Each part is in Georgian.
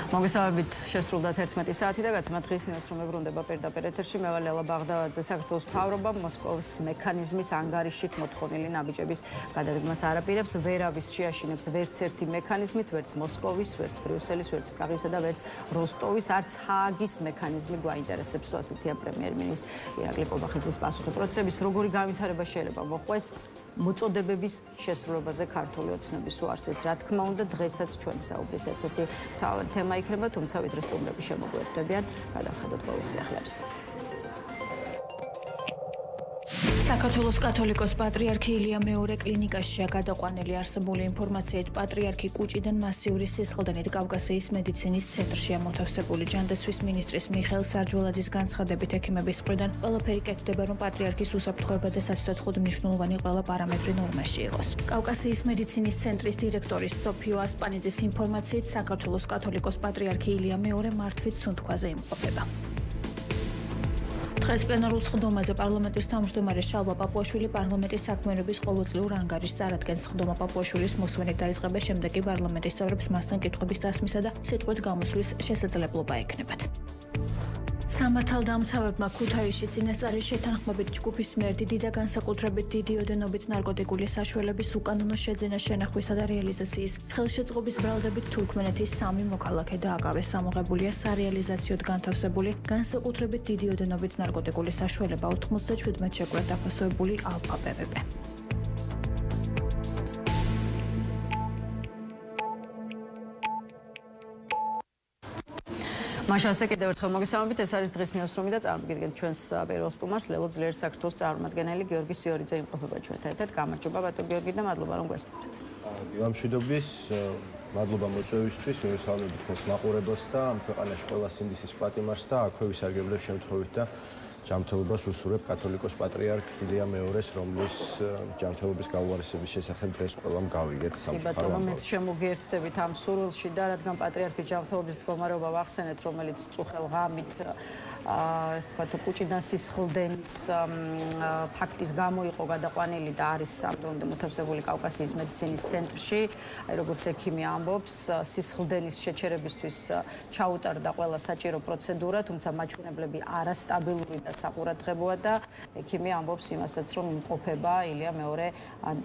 მოგესალმებით, შესრულდა 11 საათი და გაცემა დღის ნიუს რომ ებრუნდება პირდაპირ ეთერში. მე ვარ ლელა ბაღდავაძე. საქართველოს მთავრობა მოსკოვის მექანიზმის ანგარიშით მოთხოვნილი ნაბიჯების გადადგმას არაპირებს. ვერავის შეაშინებთ ვერც ერთი მექანიზმით, ვერც მოსკოვის, ვერც ბრიუსელის, ვერც პრაღისა და ვერც როსტოვის, არც ჰააგის მექანიზმი გვაინტერესებს, ასეთია პრემიერ-მინისტრი ირაკლი კობახიძის პასუხი. პროცესების როგორი განვითარება შეიძლება მოყვეს მოწოდებების შესრულებაზე ქართული ოცნების უარსეს. რა თქმა უნდა, დღესაც ჩვენი საუბრის ერთ-ერთი მთავარი თემა იქნება, თუმცა ვიდრე სტუმრები შემოგვერდებიან, გადავხედოთ ყოველ სიახლეებს. საქართველოს კათოლიკოს პატრიარქი ილია მეორე კლინიკაშია გადაყვანილი. არსებული ინფორმაციით, პატრიარქი კუჭიდან მასიური სისხლდენით კავკასიის მედიცინის ცენტრშია მოთავსებული. ჯანდაცვის მინისტრის მიხეილ სარჯველაძის განცხადებით, ექიმების მხრიდან ყველაფერი კეთდება, რომ პატრიარქის უსაფრთხოება და საციცოცხლოდ მნიშვნელოვანი ყველა პარამეტრი ნორმაში იყოს. კავკასიის მედიცინის ცენტრის დირექტორის სოფიო ასპანიძის ინფორმაციით, საქართველოს კათოლიკოს პატრიარქი ილია მეორე მართვით სუნთქვაზე იმყოფება. დღეს პლენარულ სხდომაზე პარლამენტის თავმჯდომარე შალვა პაპუაშვილი პარლამენტის საქმიანობის ყოველწლიურ ანგარიშს წარადგენს. სხდომა პაპუაშვილის მოსვენით დაიწყება, შემდეგ კი პარლამენტის წევრებს მასთან კითხვების დასმისა და სიტყვით გამოსვლის შესაძლებლობა ექნებათ. სამართალდამცავებმა ქუთაისში წინასწარი შეთანხმებით ჯგუფის მიერ დიდი და განსაკუთრებით დიდი ოდენობით ნარკოტიკული საშუალების უკანონო შეძენა, შენახვისა და რეალიზაციის ხელშეწყობის ბრალდებით თურქმენეთის 3 მოქალაქე დააკავეს. ამოღებულია სარეალიზაციოდ განთავსებული განსაკუთრებით დიდი ოდენობით ნარკოტიკული საშუალება 97 შეკვეთ დაფასებული ალფა PVP. მაშასე კიდევ ერთხელ მოგესალმებით, ეს არის დღის ნიუსრუმი და წარმოგიდგენთ ჩვენს პირველ სტუმარს, ლელო ძლიერ საქართველოს წარმომადგენელი გიორგი სიორიძე იმყოფება ჩვენთან ერთად. გამარჯობა ბატონ გიორგი და მადლობა რომ გვესწრეთ. დილამშვიდობის, მადლობა მოწვევისთვის, მივესალმებით თქვენს მაყურებელს და ამ ქვეყანაში ყველა სინდისის პატიმარს და აქვე ვისარგებლებ შემთხვევით და ჯანმრთელობას უსურვებ კათოლიკოს პატრიარქ ილია მეორეს, რომლის ჯანმრთელობის გაუარესების შესახებ დღეს ყველამ გავიგეთ სამწუხაროდ. ბატონო, მეც შემოგიერთდებით ამ სურვილში და რადგან პატრიარქის ჯანმრთელობის მდგომარეობა ვახსენეთ, რომელიც წუხელ ღამით ესე ვთქვათ, კუჭიდან სისხლდენის ფაქტის გამო იყო გადაყვანილი და არის სამდრომდე მოთავსებული კავკასიის მედიცინის ცენტრში. აი როგორც ექიმი ამბობს, სისხლდენის შეჩერებისთვის ჩაუტარდა ყველა საჭირო პროცედურა, თუმცა მაჩვენებლები არასტაბილური და საყურადღებოა და ექიმი ამბობს იმასაც, რომ იმყოფება ილია მეორე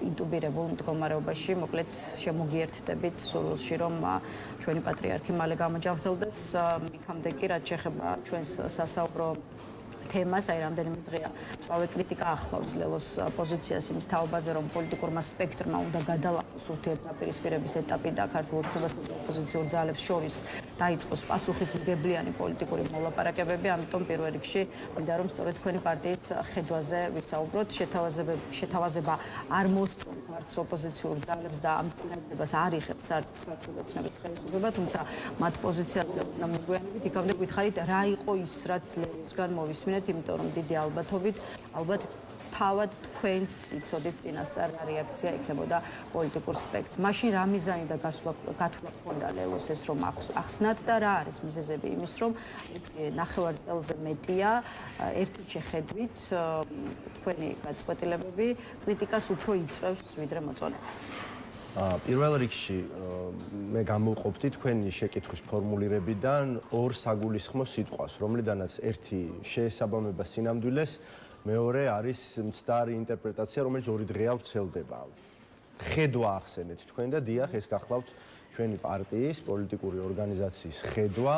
ინტუბირებულ მდგომარეობაში. მოკლედ შემოგიერთდებით სურვილში, რომ ჩვენი პატრიარქი მალე გამოჯანმრთელდეს. იქამდე კი რაც შეეხება ჩვენს სასაუბრო თემას, აი რამდენიმე დღეა წავე კრიტიკა ახლავს ლელოს პოზიციას იმის თაობაზე, რომ პოლიტიკურმა სპექტრმა უნდა გადალახოს ურთიერთდაპირისპირების ეტაპი და ქართულ ოცნებასა და ოპოზიციურ ძალებს შორის დაიწყოს პასუხისმგებლიანი პოლიტიკური მოლაპარაკებები. ამიტომ პირველ რიგში მინდა რომ სწორედ თქვენი პარტიის ხედვაზე ვისაუბროთ. შეთავაზება არ მოსწონთ არც ოპოზიციურ ძალებს და ამ წინადადებას არ იღებს არც ქართულ ოცნების ხელისუფლება, თუმცა მათ პოზიციაზე უნდა მიგვიანებით. იქამდე გითხარით, რა იყო ის, რაც ლელოსგან მოვისმინეთ, იმიტომ რომ დიდი ალბათობით ალბათ თავად თქვენც იცოდით წინასწარ რეაქცია იქნებოდა პოლიტიკურ სპექტრს. მაშინ რა მიზანი და გათვლა ჰქონდა ლელოს ეს რომ ახსნათ და რა არის მიზეზები იმის რომ ნახევარ წელზე მეტია ერთი შეხედვით თქვენი გაწყვეტილებები კრიტიკას უფრო იწვევს ვიდრე მოწონებას. პირველ რიგში მე გამოვყოფდი თქვენი შეკითხვის ფორმულირებიდან ორ საგულისხმო სიტყვას, რომლიდანაც ერთი შეესაბამება სინამდვილეს, მეორე არის მცდარი ინტერპრეტაცია, რომელიც ორი დღეა ვრცელდება. ხედვა ახსენეთ თქვენ და დიახ, ეს გახლავთ ჩვენი პარტიის პოლიტიკური ორგანიზაციის ხედვა,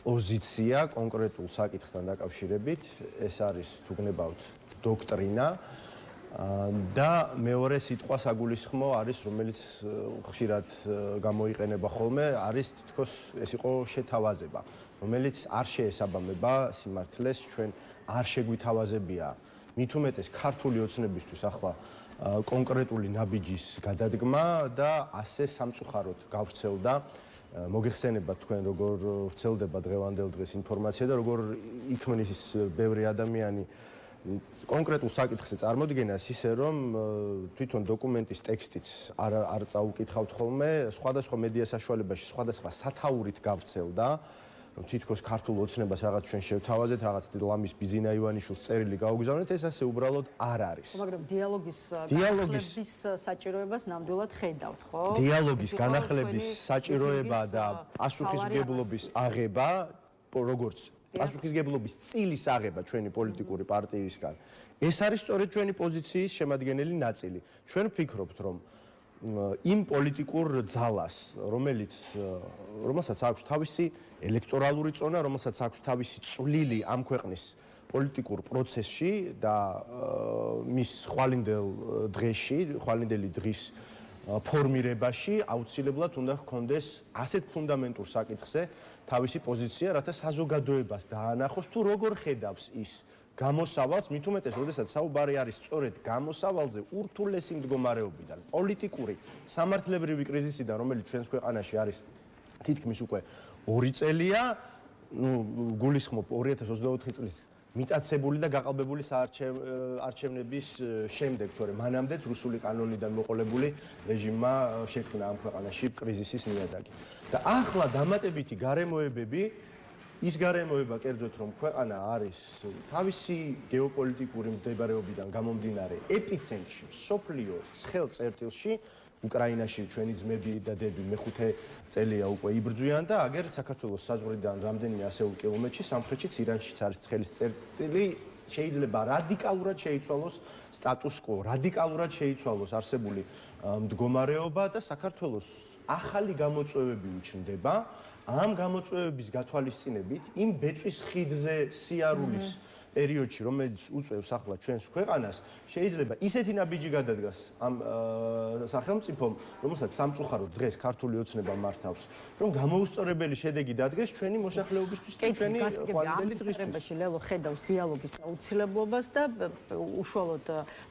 პოზიცია კონკრეტულ საკითხთან დაკავშირებით. ეს არის თუ გნებავთ დოქტრინა. და მეორე სიტყვა საგულისხმო არის, რომელიც ხშირად გამოიყენება ხოლმე, არის თითქოს ეს იყო შეთავაზება, რომელიც არ შეესაბამება სიმართლეს, ჩვენ არ შეგვითავაზებია. მით უმეტეს ქართული ოცნებისთვის ახლა კონკრეტული ნაბიჯის გადადგმა და ასე სამწუხაროდ გავრცელდა. მოგეხსენებათ თქვენ როგორ ვრცელდება დღევანდელ დღეს ინფორმაცია და როგორ იქმნის ბევრი ადამიანი კონკრეტულ საკითხზე წარმოდგენას ისე რომ თვითონ დოკუმენტის ტექსტიც არ წაუკითხავთ ხოლმე, სხვადასხვა მედია საშუალებაში სხვადასხვა სათაურით გავრცელდა, რომ თითქოს ქართულ ოცნებას რაღაც ჩვენ შევთავაზეთ, რაღაც ლამის ბიძინა ივანიშვილს წერილი გაუგზავნეთ, ეს ასე უბრალოდ არ არის. მაგრამ დიალოგის განახლების საჭიროებას ნამდვილად ხედავთ, ხო? დიალოგის განახლების საჭიროება და პასუხისმგებლობის აღება, როგორც პასუხისმგებლობის წილის აღება ჩვენი პოლიტიკური პარტიისგან, ეს არის სწორედ ჩვენი პოზიციის შემადგენელი ნაწილი. ჩვენ ვფიქრობთ, რომ იმ პოლიტიკურ ძალას, რომელსაც აქვს თავისი ელექტორალური წონა, რომელსაც აქვს თავისი წვლილი ამ ქვეყნის პოლიტიკურ პროცესში და მის ხვალინდელი დღის ფორმირებაში აუცილებლად უნდა ჰქონდეს ასეთ ფუნდამენტურ საკითხზე თავისი პოზიცია, რათა საზოგადოებას დაანახოს თუ როგორ ხედავს ის გამოსავალს, მით უმეტეს, როდესაც საუბარი არის სწორედ გამოსავალზე ურთულესი მდგომარეობიდან, პოლიტიკური, სამართლებრივი კრიზისიდან, რომელიც ჩვენს ქვეყანაში არის თითქმის უკვე 2 წელია, გულისხმობ 2024 წლის მიტაცებული და გაყალბებული არჩევნების შემდეგ, თორემ მანამდეც რუსული კანონიდან მოყოლებული რეჟიმმა შექმნა ამ ქვეყანაში კრიზისის ნიადაგი. და ახლა დამატებითი გარემოებები, ის გარემოება კერძოდ რომ ქვეყანა არის თავისი გეოპოლიტიკური მდებარეობიდან გამომდინარე ეპიცენტრში, სოფლიოს ცხელ წერტილში, უკრაინაში ჩვენი ძმები და დები მეხუთე წელია უკვე იბრძვიან და აგერ საქართველოს საზღვრიდან რამდენიმე ასეულ კილომეტრში სამხრეთშიც ირანშიც არის ცხელის წერტილი, შეიძლება რადიკალურად შეიცვალოს სტატუს კვო, რადიკალურად შეიცვალოს არსებული მდგომარეობა და საქართველოს ახალი გამოწვევები უჩნდება. ამ გამოწვევების გათვალისწინებით იმ ბეწვის ხიდზე სიარულის პერიოდში, რომელიც უწევს ახლა ჩვენს ქვეყანას, შეიძლება ისეთი ნაბიჯი გადადგას ამ სახელმწიფომ, რომელსაც სამწუხაროდ დღეს ქართული ოცნება მართავს, რომ გამოუსწორებელი შედეგი დადგეს ჩვენი მოსახლეობისთვის და ჩვენი ხვალინდელი დღისთვის. ლელო ხედავს დიალოგის აუცილებლობას და უშუალოდ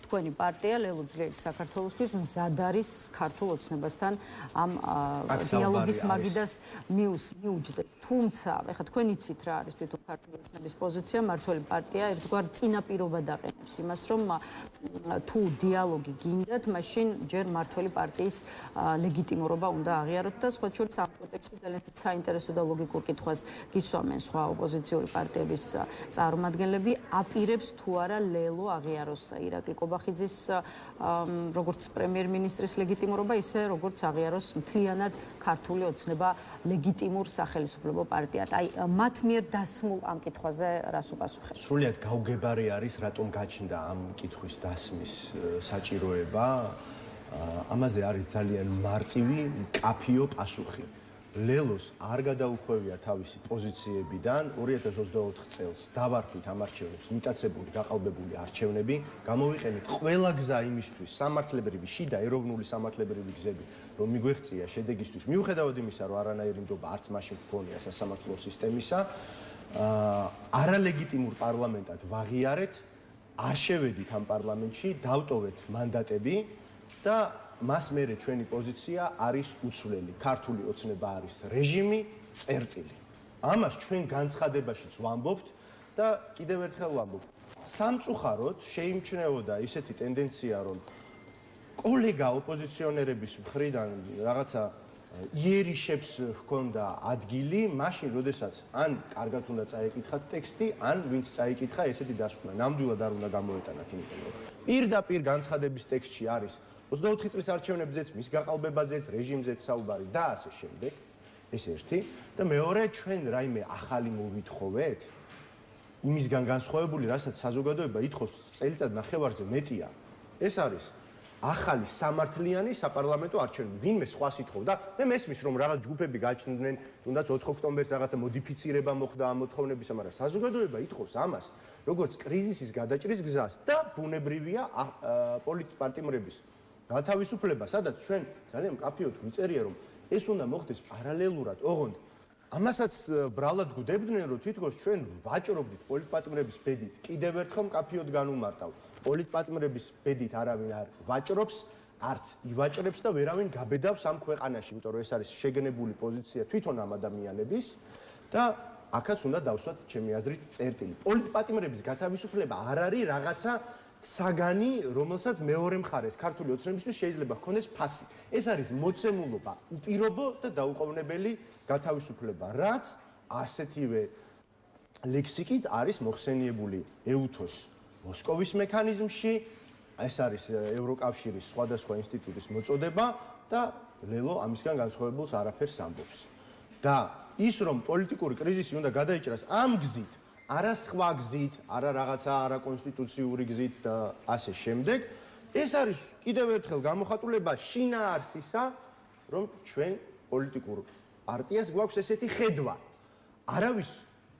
თქვენი პარტია ლელო ძლიერის საქართველოსთვის მზად არის ქართულ ოცნებასთან ამ დიალოგის მაგიდას მიუჯდეთ. თუმცა, ეხლა თქვენ იცით რა არის თვითონ ქართული ოცნების პოზიცია, მართველი პარტია ერთგვარ წინაპირობა დაყენებს იმას, რომ თუ დიალოგი გინდათ, მაშინ ჯერ მართველი პარტიის ლეგიტიმურობა უნდა აღიაროთ და სხვა შორის ამ კონტექსტში ძალიან საინტერესო და ლოგიკურ კითხვას გისვამენ სხვა ოპოზიციური პარტიების წარმომადგენლები, აპირებს თუ არა ლელო აღიაროს ირაკლი კობახიძის როგორც პრემიერ-მინისტრის ლეგიტიმურობა, ისე როგორც აღიაროს მთლიანად ქართული ოცნება ლეგიტიმურ სახელმწიფო პარტიად. აი, მათ მიერ დასმულ ამ კითხვაზე რას უპასუხებთ? სრულიად გაუგებარი არის, რატომ გაჩნდა ამ კითხვის დასმის საჭიროება. ამაზე არის ძალიან მარტივი, მკაფიო პასუხი. ლელოს არ გადაუხვევია თავისი პოზიციებიდან 2024 წელს დავარქვით ამ არჩევნებს მიტაცებული, გაყალბებული არჩევნები, გამოვიყენეთ ყველა გზა იმისთვის, სამართლებრივი, შიდა ეროვნული სამართლებრივი გზები, რომ მიგვეღწია შედეგისთვის, მიუხედავად იმისა, რომ არანაირი ნდობა არც მაშინ გქონია სასამართლო სისტემისა, არალეგიტიმურ პარლამენტად ვაღიარეთ, არ შევედით ამ პარლამენტში, დავტოვეთ მანდატები და მას მერე ჩვენი პოზიცია არის უცვლელი. ქართული ოცნება არის რეჟიმი, წერტილი. ამას ჩვენ განცხადებაშიც ვამბობთ და კიდევ ერთხელ ვამბობ. სამწუხაროდ შეიმჩნეოდა ისეთი ტენდენცია, რომ კოლეგა ოპოზიციონერების მხრიდან რაღაცა იერიშებს ჰქონდა ადგილი, მაშინ, როდესაც ან კარგად უნდა წაეკითხათ ტექსტი, ან ვინც წაიკითხა, ესეთი დასკვნა ნამდვილად არ უნდა გამოეტანათ, იმიტომ რომ პირდაპირ განცხადების ტექსტში არის 24 წლის არჩევნებზეც, მის გაყალბებაზეც, რეჟიმზეც საუბარი და ასე შემდეგ. ეს ერთი და მეორე, ჩვენ რაიმე ახალი მოვითხოვეთ, იმისგან განსხვავებული, რასაც საზოგადოება ითხოვს წელიწად ნახევარზე მეტია. ეს არის ახალი სამართლიანი საპარლამენტო არჩევნები. ვინმე სხვას ითხოვდა, მე მესმის, რომ რაღაც ჯგუფები გაჩნდნენ, თუნდაც 4 ოქტომბერს რაღაცა მოდიფიცირება მოხდა ამ მოთხოვნებისა, მაგრამ საზოგადოება ითხოვს ამას, როგორც კრიზისის გადაჭრის გზას და ბუნებრივია პოლიტპარტიების გათავისუფლება, სადაც ჩვენ ძალიან მკაფიოდ გვიწერია, რომ ეს უნდა მოხდეს პარალელურად, ოღონდ ამასაც ბრალად გვდებდნენ, რომ თითქოს ჩვენ ვაჭრობდით პოლიტპარტიების ბედით, კიდევ ერთხელ მკაფიოდ განუმარტავ. პოლიტპარტიების ბედით არავინ არ ვაჭრობს, არც ივაჭრებს და ვერავინ გაბედავს ამ ქვეყანაში, იმიტომ რომ ეს არის შეგნებული პოზიცია თვითონ ამ ადამიანების და აქაც უნდა დავსვათ ჩემი აზრით წერტილი. პოლიტპარტიების გათავისუფლება არ არის რაღაცა საგანი, რომელსაც მეორე მხარეს ქართული ოცნებისთვის შეიძლება ჰქონდეს ფასი. ეს არის მოცემულობა, უპირობო და დაუყოვნებელი გათავისუფლება, რაც ასეთივე ლექსიკით არის მოხსენიებული EUTHOS მოსკოვის მექანიზმში, ეს არის ევროკავშირის სხვადასხვა ინსტიტუტის მოწოდება და ლელო ამისგან განსხვავებულს არაფერს ამბობს. და ის რომ პოლიტიკური კრიზისი უნდა გადაიჭრას ამ გზით, არა სხვა გზით, არა რაღაცა არაკონსტიტუციური გზით და ასე შემდეგ, ეს არის კიდევ ერთხელ გამოხატულება შინაარსისა, რომ ჩვენ პოლიტიკურ პარტიას გვაქვს ესეთი ხედვა. არავის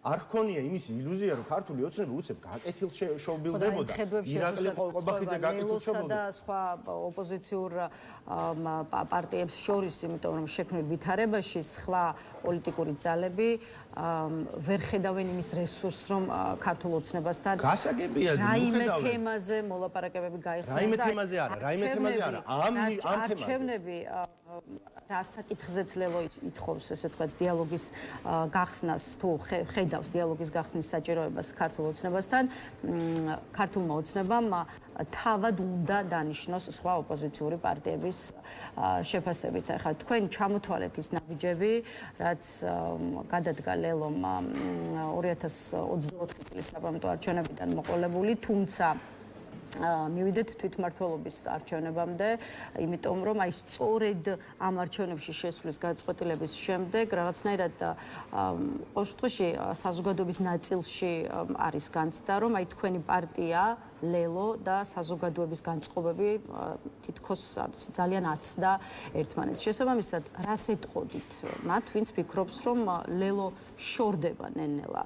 არ ჰქონია იმის ილუზია, რომ ქართული ოცნება უცებ გაკეთილშობილდებოდა. ირაკლი ყოყაბახიძე გაკეთილშობილდებოდა და სხვა ოპოზიციურ პარტიებს შორის, იმიტომ რომ შექმნილ ვითარებაში სხვა პოლიტიკური ძალები ვერ ხედავენ იმის რესურსს, რომ ქართულ ოცნებასთან გასაგებია რაიმე თემაზე მოლაპარაკებები გაიხსნას და რაიმე თემაზე არა. ამ არჩევნები რასაკითხზეც ლელო ითხოვს, ესე ვთქვათ, დიალოგის გახსნას თუ ხედავს დიალოგის გახსნის საჭიროებას ქართულ ოცნებასთან, ქართულმა ოცნებამ თავად უნდა დანიშნოს სხვა ოპოზიციური პარტიების შეფასებით. ახლა თქვენ ჩამოთვალეთ ის ნაბიჯები, რაც გადადგა ლელომ 2024 წლის საპარლამენტო არჩევნებიდან მოყოლებული, თუმცა მივიდეთ თვითმმართველობის არჩევნებამდე, იმიტომ რომ აი სწორედ ამ არჩევნებში შესვლის გადაწყვეტილების შემდეგ რაღაცნაირად ყოველ შემთხვევაში საზოგადოების ნაწილში არის განცდა, რომ აი თქვენი პარტია ლელო და საზოგადოების განწყობები თითქოს ძალიან აცდა ერთმანეთს. შესაბამისად, რას ეტყოდით მათ, ვინც ფიქრობს, რომ ლელო შორდება ნენელა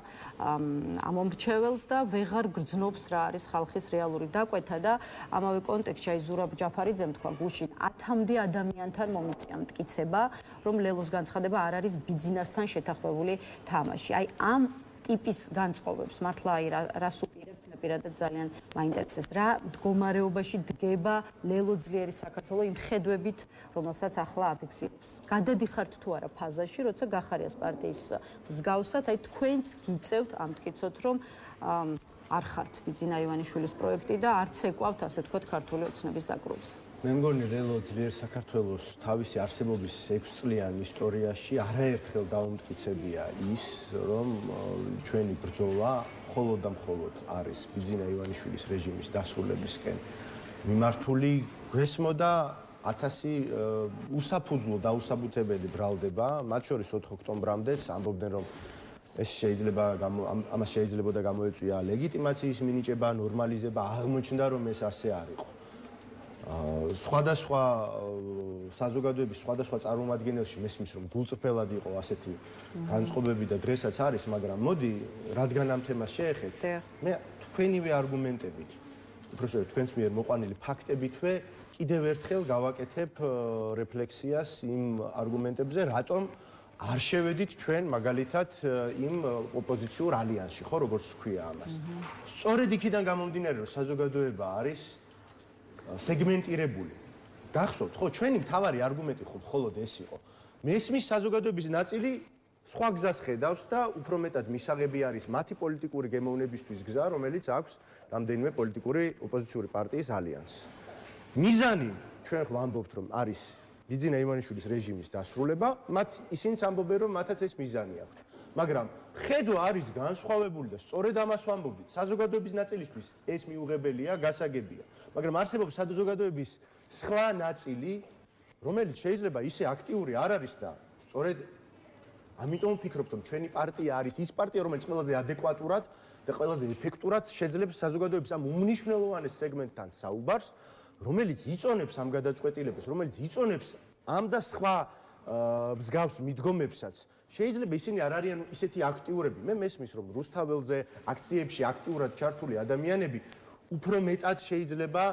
ამომრჩეველს და ვეღარ გრძნობს რა არის ხალხის რეალური დაკვეთა და ამავე კონტექსტში აი ზურაბ ჯაფარიძემ თქვა გუშინ 10-მდე ადამიანთან მომიწია მტკიცება, რომ ლელოს განცხადება არ არის ბიძინასთან შეთანხმებული თამაში. აი ამ ტიპის განწყობებს მართლა აი რას უპირებთ? პირადად ძალიან მაინტერესებს რა მდგომარეობაში დგება ლელო ძლიერი საქართველო იმ ხედვებით, რომელსაც ახლა აფიქსირებს. გადადიხართ თუ არა ფაზაში, როცა გახარიას პარტიის მსგავსად, აი თქვენც გიწევთ ამტკიცოთ, რომ არ ხართ ბიძინა ივანიშვილის პროექტი და არც ეკავთ, ასე ვთქვათ, ქართული ოცნების დაკრუვას. მე მგონი ლელო ძლიერ საქართველოს თავისი არსებობის 6 წლიან ისტორიაში არაერთხელ დაუმტკიცებია ის, რომ ჩვენი ბრძოლა მხოლოდ და მხოლოდ არის ბიძინა ივანიშვილის რეჟიმის დასრულებისკენ მიმართული. გვესმოდა 1000 უსაფუძვლო დაუსაბუთებელი ბრალდება, მათ შორის 4 ოქტომბრამდეც ამბობდნენ, რომ ეს შეიძლება ამას შეიძლებოდა გამოეწვია ლეგიტიმაციის მინიჭება, ნორმალიზება, აღმოჩნდა, რომ ეს ასე არ იყო. სხვადასხვა საზოგადოების სხვადასხვა წარმომადგენელში მესმის, რომ გულწრფელად იყო ასეთი განწყობები და დღესაც არის, მაგრამ მოდი, რადგან ამ თემას შეეხეთ, მე თქვენივე არგუმენტებით, უბრალოდ თქვენს მიერ მოყვანილი ფაქტებითვე კიდევ ერთხელ გავაკეთებ რეფლექსიას იმ არგუმენტებზე, რატომ არ შევედით ჩვენ მაგალითად იმ ოპოზიციურ ალიანსში, ხო, როგორც ვქვია ამას. სწორედ იქიდან გამომდინარე, რომ საზოგადოება არის სეგმენტირებული. გახსოვთ, ხო, ჩვენი მთავარი არგუმენტი ხო მხოლოდ ეს იყო. მესმის საზოგადოების ნაწილი სხვა გზას ხედავს და უფრო მეტად მისაღები არის მათი პოლიტიკური გემოვნებისთვის გზა, რომელიც აქვს რამდენიმე პოლიტიკური ოპოზიციური პარტიის ალიანსს. მიზანი ჩვენ ვამბობთ, რომ არის ბიძინა ივანიშვილის რეჟიმის დასრულება, ისინიც ამბობენ, რომ მათაც ეს მიზანი აქვთ. მაგრამ ხედვა არის განსხვავებული და სწორედ ამას ვამბობთ. საზოგადოების ნაწილისთვის ეს მიუღებელია, გასაგებია. მაგრამ არსებობს საზოგადოების სხვა ნაწილი, რომელიც შეიძლება ისე აქტიური არ არის და სწორედ ამიტომ ვფიქრობ, რომ ჩვენი პარტია არის ის პარტია, რომელიც ყველაზე ადეკვატურად და ყველაზე ეფექტურად შეძლებს საზოგადოების ამ უმნიშვნელოვანეს სეგმენტთან საუბარს, რომელიც იწონებს ამ გადაწყვეტილებას, რომელიც იწონებს ამ და სხვა მსგავს მიდგომებსაც. შეიძლება ისინი არ არიან ისეთი აქტიურები. მე მესმის, რომ რუსთაველზე აქციებში აქტიურად ჩართული ადამიანები უფრო მეტად შეიძლება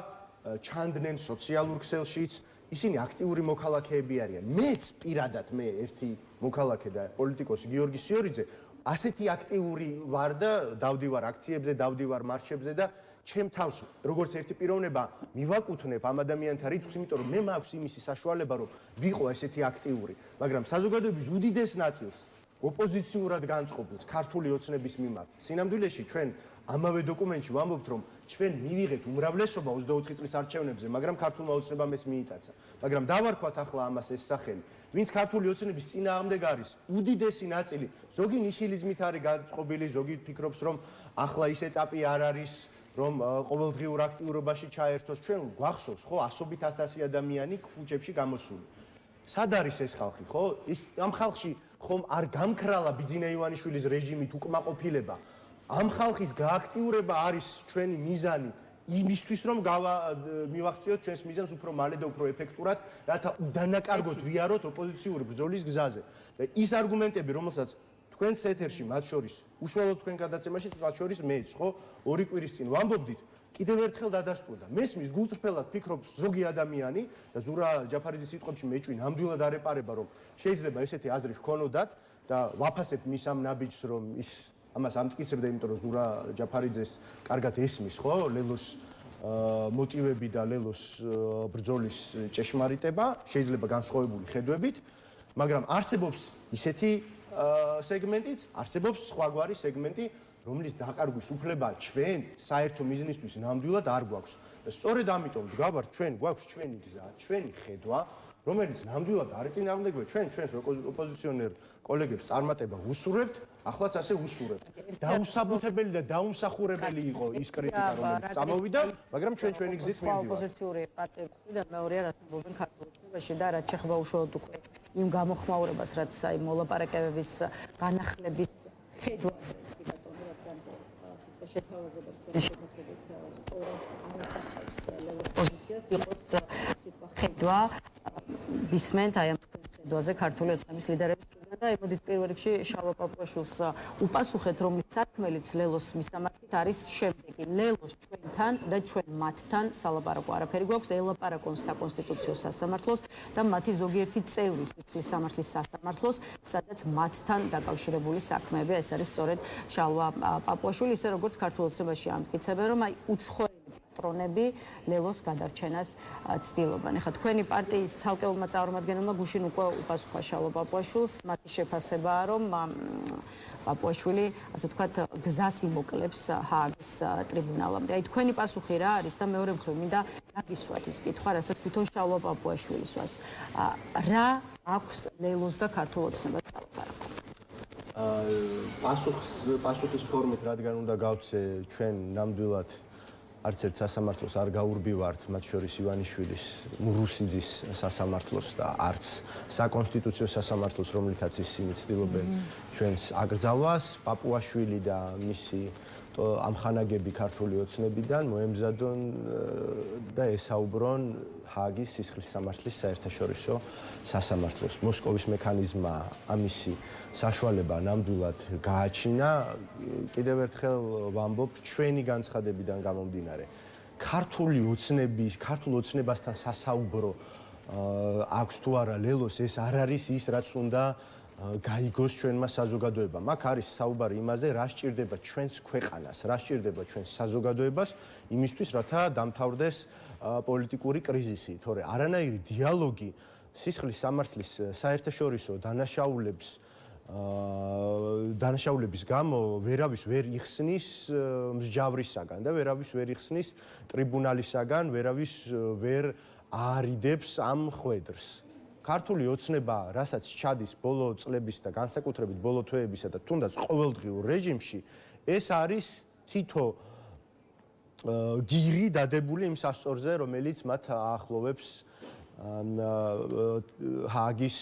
ჩანდნენ სოციალურ ქსელშიც, ისინი აქტიური მოქალაქეები არიან. მეც პირადად მე ერთი მოქალაქე და პოლიტიკოსი გიორგი სიორიძე ასეთი აქტიური ვარ და დავდივარ აქციებზე, დავდივარ მარშებზე და ჩემ თავს როგორც ერთი პიროვნება მივაკუთვნებ ამ ადამიანთა რიცხვს, იმიტომ რომ მე მაქვს იმისი საშუალება, რომ ვიყო ესეთი აქტიური, მაგრამ საზოგადოების უდიდეს ნაწილს ოპოზიციურად განწყობილს ქართული ოცნების მიმართ. სინამდვილეში ჩვენ ამავე დოკუმენტში ვამბობთ, რომ ჩვენ მივიღეთ უმრავლესობა 24 წლის არჩევნებზე, მაგრამ ქართულმა ოცნებამ ეს მიიტაცა. მაგრამ დავარქვათ ახლა ამას ეს სახელი. ვინც ქართული ოცნების წინააღმდეგ არის, უდიდესი ნაწილი, ზოგი ნიშილიზმით არის გაწყობილი, ზოგი ფიქრობს, რომ ახლა ის ეტაპი არ არის, რომ ყოველდღიურ აქტიურობაში ჩაერთოს. ჩვენ გვახსოვს, ხო, ასობით 100 ადამიანი ქუჩებში გამოსული. სად არის ეს ხალხი, ხო? ამ ხალხში ხომ არ გამქრალა ბიძინა ივანიშვილის რეჟიმით უკმაყოფილება? ამ ხალხის გააქტიურება არის ჩვენი მიზანი იმისთვის, რომ მივახციოთ ჩვენს მიზანს უფრო მალე და უფრო ეფექტურად, რათა უდანაკარგოთ ვიაროთ ოპოზიციური ბრძოლის გზაზე. და ის არგუმენტები, რომელსაც თქვენს ეთერში, მათ შორის, უშუალოდ თქვენ გადაცემაში, მათ შორის მეც, ხო, 2 კვირის წინ ვამბობდით, კიდევ ერთხელ დადასტურდა. მესმის გულწრფელად ფიქრობს ზოგი ადამიანი და ზურა ჯაფარიძის სიტყვებში მეჭვი ნამდვილად არ ეპარება, რომ შეიძლება ესეთი აზრი ჰქონოდათ და ვაფასებთ მის ამ ნაბიჯს, რომ ის ამას ამტკიცებდა, იმიტომ რომ ზურა ჯაფარიძეს კარგად ესმის, ხო, ლელოს მოტივები და ლელოს ბრძოლის ჭეშმარიტება, შეიძლება განსხვავებული ხედვებით, მაგრამ არსებობს ისეთი სეგმენტიც, არსებობს სხვაგვარი სეგმენტი, რომლის დაკარგვის უფლება ჩვენ საერთო მიზნისთვის ნამდვილად არ გვაქვს. და სწორედ ამიტომ ვდგავართ, ჩვენ გვაქვს ჩვენი გზა, ჩვენი ხედვა, რომელიც ნამდვილად არ წინააღმდეგია ჩვენს ოპოზიციონერ კოლეგებს წარმატება ვუსურვებთ, ახლაც ასე ვუსურვებთ. დაუსაბუთებელი და დაუმსახურებელი იყო ის კრიტიკა, რომელიც წამოვიდა, მაგრამ ჩვენ ჩვენი გზით მივდივართ. ოპოზიციური პარტიებიდან მეორეა რასობენ ქართულ ოცნებაში და რაც შეხება უშუალოდ უკვე იმ გამოხმაურებას, რაც აი მოლაპარაკებების განახლების ხედვას შეთავაზება თქვენი შეფასებით სწორად ამასახავს ლევოს პოზიციას იყოს სიტყვა ხედვა ბისმენთ აი ამ თქვენს ხედვაზე ქართული ოცნების ლიდერების და ემოდით პირველ რიგში შალვა პაპუაშვილს უპასუხეთ რომ საქმელიც ლელოს მისამართით არის შემდეგი ლელოს ჩვენთან და ჩვენ მათთან სალაპარაკო არაფერი გვაქვს ელაპარაკონ საკონსტიტუციო სასამართლოს და მათი ზოგიერთი წევრი სისხლის სამართლის სასამართლოს სადაც მათთან დაკავშირებული საქმეები ეს არის სწორედ შალვა პაპუაშვილი ისე როგორც ქართულ ოცნებაში ამტკიცებენ რომ აი უცხოელი პატრონები ლელოს გადარჩენას ცდილობენ. ეხლა თქვენი პარტიის ცალკეულმა წარმომადგენელმა გუშინ უკვე უპასუხა შალვა პაპუაშვილს მათი შეფასებაა რომ პაპუაშვილი ასე ვთქვათ გზას იმოკლებს ჰააგის ტრიბუნალამდე. აი თქვენი პასუხი რა არის და მეორე მხრივ მინდა გაგისვათ ის კითხვა, რასაც თვითონ შალვა პაპუაშვილის ვას. რა აქვს ლელოს და ქართულ ოცნებას სალაპარაკო? პასუხის ფორმით რადგან უნდა გავცე ჩვენ ნამდვილად არც ერთ სასამართლოს არ გაურბივართ, მათ შორის ივანიშვილის რუსიძის სასამართლოს და არც საკონსტიტუციო სასამართლოს, რომლითაც ისინი ცდილობენ ჩვენს აკრძალვას. პაპუაშვილი და მისი ამხანაგები ქართული ოცნებიდან მოემზადონ და ესაუბრონ ჰააგის სისხლის სამართლის საერთაშორისო სასამართლოს. მოსკოვის მექანიზმმა ამისი საშუალება ნამდვილად გააჩინა. კიდევ ერთხელ ვამბობ, ჩვენი განცხადებიდან გამომდინარე, ქართულ ოცნებასთან სასაუბრო აქვს თუ არა ლელოს, ეს არ არის ის, რაც უნდა გაიგოს ჩვენმა საზოგადოებამ. აქ არის საუბარი იმაზე, რა სჭირდება ჩვენს ქვეყანას, რა სჭირდება ჩვენს საზოგადოებას, იმისთვის, რათა დამთავრდეს პოლიტიკური კრიზისი, თორე არანაირი დიალოგი სისხლის სამართლის საერთაშორისო დანაშაულების გამო ვერავის ვერ იხსნის მსჯავრისაგან და ვერავის ვერ იხსნის ტრიბუნალისაგან, ვერავის ვერ აარიდებს ამ ხვედრს. ქართული ოცნება, რასაც ჩადის ბოლო წლების და განსაკუთრებით ბოლო თვეებისა და თუნდაც ყოველდღიურ რეჟიმში, ეს არის თითო გირი დადებული იმ სასწორზე, რომელიც მათ აახლოვებს ჰააგის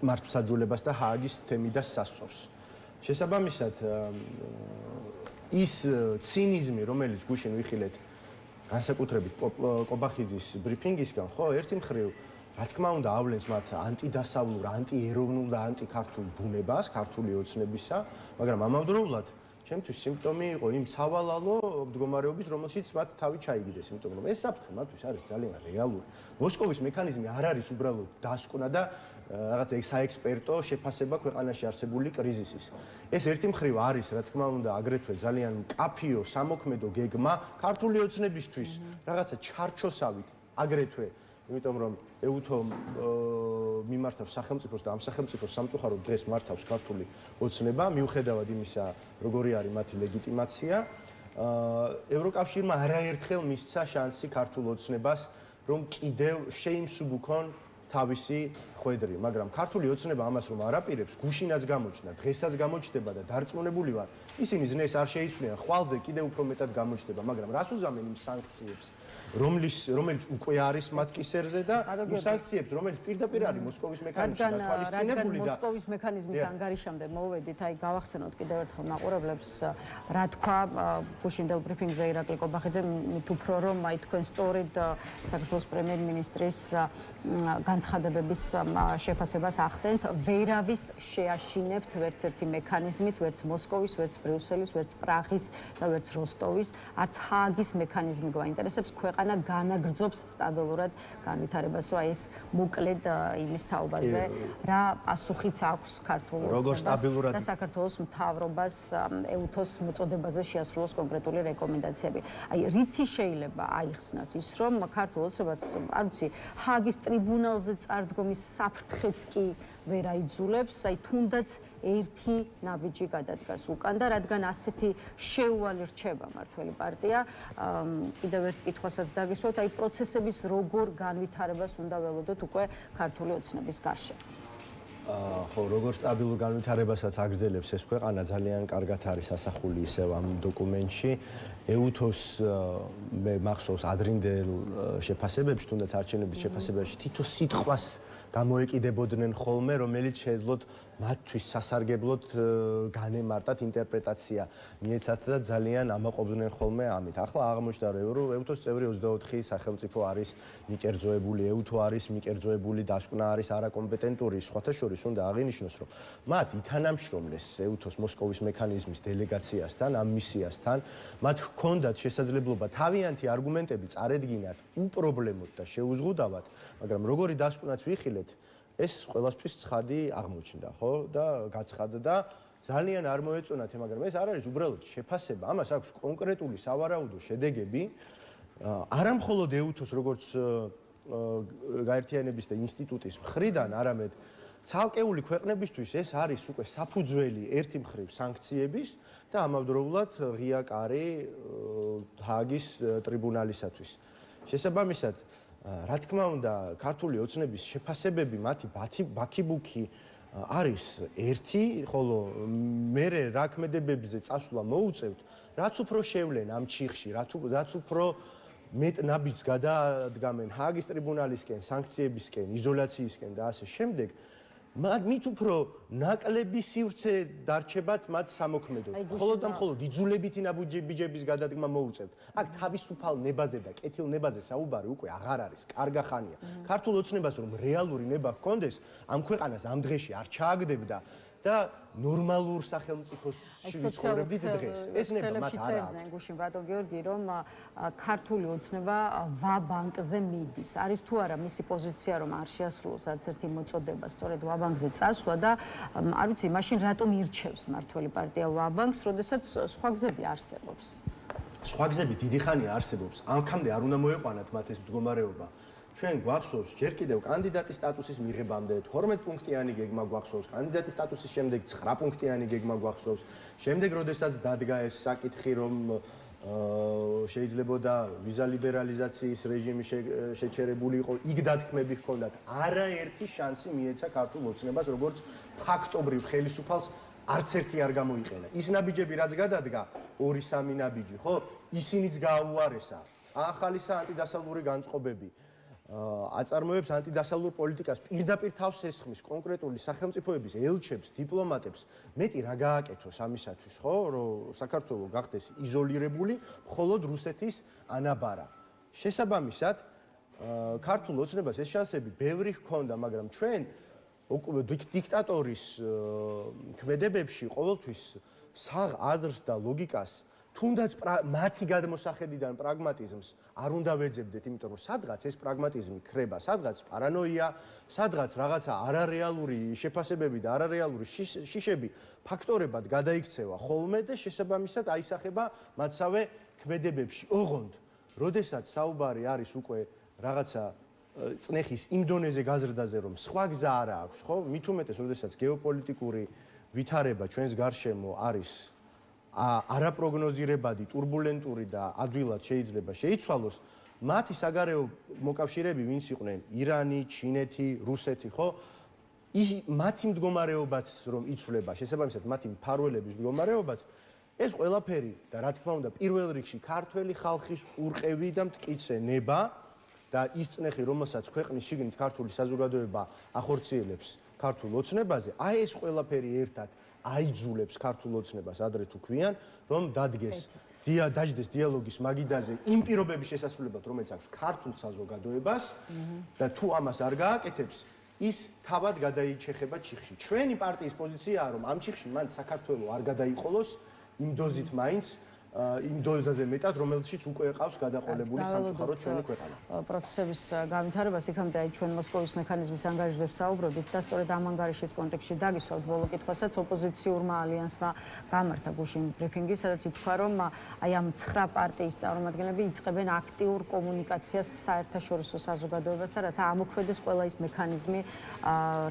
მართლმსაჯულებას და ჰააგის თემიდას სასწორს. შესაბამისად, ის ცინიზმი, რომელიც გუშინ ვიხილეთ განსაკუთრებით კობახიძის ბრიფინგისგან, ხო, ერთი მხრივ, რა თქმა უნდა, ავლენს მათ ანტიდასავლურ, ანტიეროვნულ და ანტიქართულ ბუნებას, ქართული ოცნებისა, მაგრამ ამავდროულად ჩემთვის სიმპტომი იყო იმ სავალალო მდგომარეობის, რომელშიც მათ თავი ჩაიგდეს, იმიტომ რომ ეს საფრთხე მათთვის არის ძალიან რეალური. მოსკოვის მექანიზმი არ არის უბრალოდ დასკვნა და რაღაც საექსპერტო შეფასება ქვეყანაში არსებული კრიზისის. ეს ერთი მხრივ არის, რა თქმა უნდა, აგრეთვე ძალიან მკაფიო სამოქმედო გეგმა ქართული ოცნებისთვის, რაღაცა ჩარჩოსავით, აგრეთვე იმიტომ რომ ეუთო მიმართავს სახელმწიფოს და ამ სახელმწიფოს სამწუხაროდ დღეს მართავს ქართული ოცნება, მიუხედავად იმისა, როგორი არის მათი ლეგიტიმაცია. ევროკავშირმა არაერთხელ მისცა შანსი ქართულ ოცნებას, რომ კიდევ შეიმსუბუქონ თავისი ხვედრი, მაგრამ ქართული ოცნება ამას რომ არაპირებს, გუშინაც გამოჩნდა, დღესაც გამოჩნდება და დარწმუნებული ვარ, ისინი ზნეს არ შეიცვლიან, ხვალზე კიდევ უფრო მეტად გამოჩნდება, მაგრამ რას უზამენ იმ სანქციებს, რომელიც უკვე არის მათ კისერზე და იმ სანქციებს, რომელიც პირდაპირ არის მოსკოვის მექანიზმში დათვალისწინებული და მოსკოვის მექანიზმის ანგარიშამდე მოვედით, აი გავახსენოთ კიდევ ერთხელ მაყურებლებს, რა თქვა გუშინდელ ბრიფინგზე ირაკლი კობახიძე, მით უფრო რომ აი თქვენ სწორედ საქართველოს პრემიერ-მინისტრის განცხადებების შეფასებას ახდენთ, ვერავის შეაშინებთ ვერც ერთი მექანიზმით, ვერც მოსკოვის, ვერც ბრიუსელის, ვერც პრაღის და ვერც როსტოვის, არც ჰააგის მექანიზმი გვაინტერესებს, ქვეყანა განაგრძობს სტაბილურად განვითარებასო, აი ეს მოკლედ იმის თაობაზე, რა პასუხიც აქვს ქართულ ოცნებას და საქართველოს მთავრობას ეუთოს მოწოდებაზე შეასრულოს კონკრეტული რეკომენდაციები. აი რითი შეიძლება აიხსნას ის, რომ ქართულ ოცნებას, არ ვიცი, ჰააგის ტრიბუნალზე წარდგომის საფრთხეც კი ვერ აიძულებს, აი თუნდაც ერთი ნაბიჯი გადადგას უკან და რადგან ასეთი შეუვალი რჩება მართველი პარტია, კიდევ ერთ კითხვასაც დაგისვათ, აი პროცესების როგორ განვითარებას უნდა ველოდოთ უკვე ქართული ოცნების გარშემო. ხო, როგორ სტაბილურ განვითარებასაც აგრძელებს ეს ქვეყანა, ძალიან კარგად არის ასახული ისევ ამ დოკუმენტში. ეუთოს მე მახსოვს ადრინდელ შეფასებებში, თუნდაც არჩევნების შეფასებებში თითო სიტყვას გამოეკიდებოდნენ ხოლმე, რომელიც შეეძლოთ მათთვის სასარგებლოდ განემარტათ ინტერპრეტაცია მიეცათ და ძალიან ამაყობდნენ ხოლმე ამით. ახლა აღმოჩნდა, რომ ეუთოს წევრი 24 სახელმწიფო არის მიკერძოებული, ეუთო არის მიკერძოებული, დასკვნა არის არაკომპეტენტური, სხვათა შორის უნდა აღინიშნოს, რომ მათ ითანამშრომლეს ეუთოს მოსკოვის მექანიზმის დელეგაციასთან, ამ მისიასთან, მათ ჰქონდათ შესაძლებლობა თავიანთი არგუმენტები წარედგინათ უპრობლემოდ და შეუზღუდავად, მაგრამ როგორი დასკვნაც ვიხილეთ, ეს ყველასთვის ცხადი აღმოჩნდა, ხო? და გაცხადდა, ძალიან არ მოეწონათ, მაგრამ ეს არ არის უბრალოდ შეფასება, ამას აქვს კონკრეტული სავარაუდო შედეგები, არა მხოლოდ ეუთოს როგორც გაერთიანების და ინსტიტუტის მხრიდან, არამედ ცალკეული ქვეყნებისთვის ეს არის უკვე საფუძველი ერთი მხრივ სანქციების და ამავდროულად ღია კარი ჰააგის ტრიბუნალისათვის. შესაბამისად, რა თქმა უნდა, ქართული ოცნების შეფასებები, მათი ბაქიბუქი არის ერთი, ხოლო მერე რა ქმედებებზე წასვლა მოუწევთ, რაც უფრო შევლენ ამ ჩიხში, რაც უფრო მეტ ნაბიჯს გადაადგამენ ჰააგის ტრიბუნალისკენ, სანქციებისკენ, იზოლაციისკენ და ასე შემდეგ, მით უფრო ნაკლები სივრცე დარჩებათ მათ სამოქმედოდ. მხოლოდ და მხოლოდ იძულებითი ნაბიჯების გადადგმა მოუწევთ. აქ თავისუფალ ნებაზე და კეთილ ნებაზე საუბარი უკვე აღარ არის, კარგა ხანია. ქართულ ოცნებას რომ რეალური ნება ჰქონდეს, ამ ქვეყანას ამ დღეში არ ჩააგდებდა და ნორმალურ სახელმწიფოში ვიცხოვრებდით დღეს. ეს ნება მათ არ აქვს. გუშინ ბატონ გიორგი, რომ ქართული ოცნება ვა-ბანკზე მიდის. არის თუ არა მისი პოზიცია, რომ არ შეასრულოს არც ერთი მოწოდება, სწორედ ვა-ბანკზე წასვლა და არ ვიცი, მაშინ რატომ ირჩევს მართველი პარტია ვა-ბანკს, როდესაც სხვა გზები არსებობს? სხვა გზები დიდი ხანია არსებობს. ამქამდე არ უნდა მოეყვანათ მათ ეს მდგომარეობა. ჩვენ გვახსოვს ჯერ კიდევ კანდიდატის სტატუსის მიღებამდე 12 პუნქტიანი გეგმა გვახსოვს, კანდიდატის სტატუსის შემდეგ 9 პუნქტიანი გეგმა გვახსოვს. შემდეგ, როდესაც დადგა ეს საკითხი, რომ შეიძლებოდა ვიზა ლიბერალიზაციის რეჟიმი შეჩერებული იყო, იქ დათქმები ჰქონდათ. არაერთი შანსი მიეცა ქართულ ოცნებას, როგორც ფაქტობრივ ხელისუფალს არც ერთი არ გამოიყენა. ის ნაბიჯები, რაც გადადგა, 2-3 ნაბიჯი, ხო? ისინიც გააუარესა. წაახალისა ანტიდასალური განწყობები. აწარმოებს ანტიდასალურ პოლიტიკას, პირდაპირ თავს ესხმის კონკრეტული სახელმწიფოების ელჩებს, დიპლომატებს, მეტი რა გააკეთოს ამისათვის, ხო, რომ საქართველო გახდეს იზოლირებული, მხოლოდ რუსეთის ანაბარა. შესაბამისად, ქართულ ოცნებას ეს შანსები ბევრი ჰქონდა, მაგრამ ჩვენ დიქტატორის ქმედებებში ყოველთვის საღ აზრს და ლოგიკას თუნდაც მათი გადმოსახედიდან პრაგმატიზმს არ უნდა ვეძებდეთ, იმიტომ რომ სადღაც ეს პრაგმატიზმი ქრება, სადღაც პარანოია, სადღაც რაღაცა არარეალური შეფასებები და არარეალური შიშები ფაქტორებად გადაიქცევა ხოლმე და შესაბამისად აისახება მათსავე ქმედებებში. ოღონდ, როდესაც საუბარი არის უკვე რაღაცა წნეხის იმ დონეზე გაზრდაზე, რომ სხვა გზა არ აქვს, ხო? მით უმეტეს, როდესაც გეოპოლიტიკური ვითარება ჩვენს გარშემო არის არაპროგნოზირებადი, ტურბულენტური და ადვილად შეიძლება შეიცვალოს, მათი საგარეო მოკავშირეები ვინც იყვნენ, ირანი, ჩინეთი, რუსეთი, ხო? ის მათი მდგომარეობაც რომ იცვლება, შესაბამისად მათი მფარველების მდგომარეობაც, ეს ყველაფერი და რა თქმა უნდა, პირველ რიგში ქართველი ხალხის ურყევი და მტკიცე-ნება და ის წნეხი, რომელსაც ქვეყნის შიგნით ქართული საზოგადოება ახორციელებს ქართულ ოცნებაზე, აი ეს ყველაფერი ერთად აიძულებს ქართულ ოცნებას ადრე თუ ქვიან, რომ დადგეს დაждდეს დიალოგის მაგიდაზე იმ პირობების შესასრულებლად, რომელიც აქვს ქართულ საზოგადოებას და თუ ამას არ გააკეთებს, ის თავად გადაიჩეხება ჩიხში. ჩვენი პარტიის პოზიციაა, რომ ამ ჩიხში მან საქართველოს არ გადაიყოლოს იმ დოზით მაინც იმ დოზაზე მეტად, რომელშიც უკვე ეყავს გადაყოლებული სამწუხაროდ ჩვენი ქვეყანა. პროცესების განვითარებას იქამდე აი ჩვენ მოსკოვის მექანიზმის ანგარიშზე ვსაუბრობთ და სწორედ ამ ანგარიშის კონტექსტში დაგისვავთ ბოლო კითხვასაც ოპოზიციურმა ალიანსმა გამართა გუშინ ბრიფინგი, სადაც ითქვა, რომ აი ამ 9 პარტიის წარმომადგენლები იწყებენ აქტიურ კომუნიკაციას საერთაშორისო საზოგადოებასთან, რათა ამოქმედდეს ყველა ის მექანიზმი,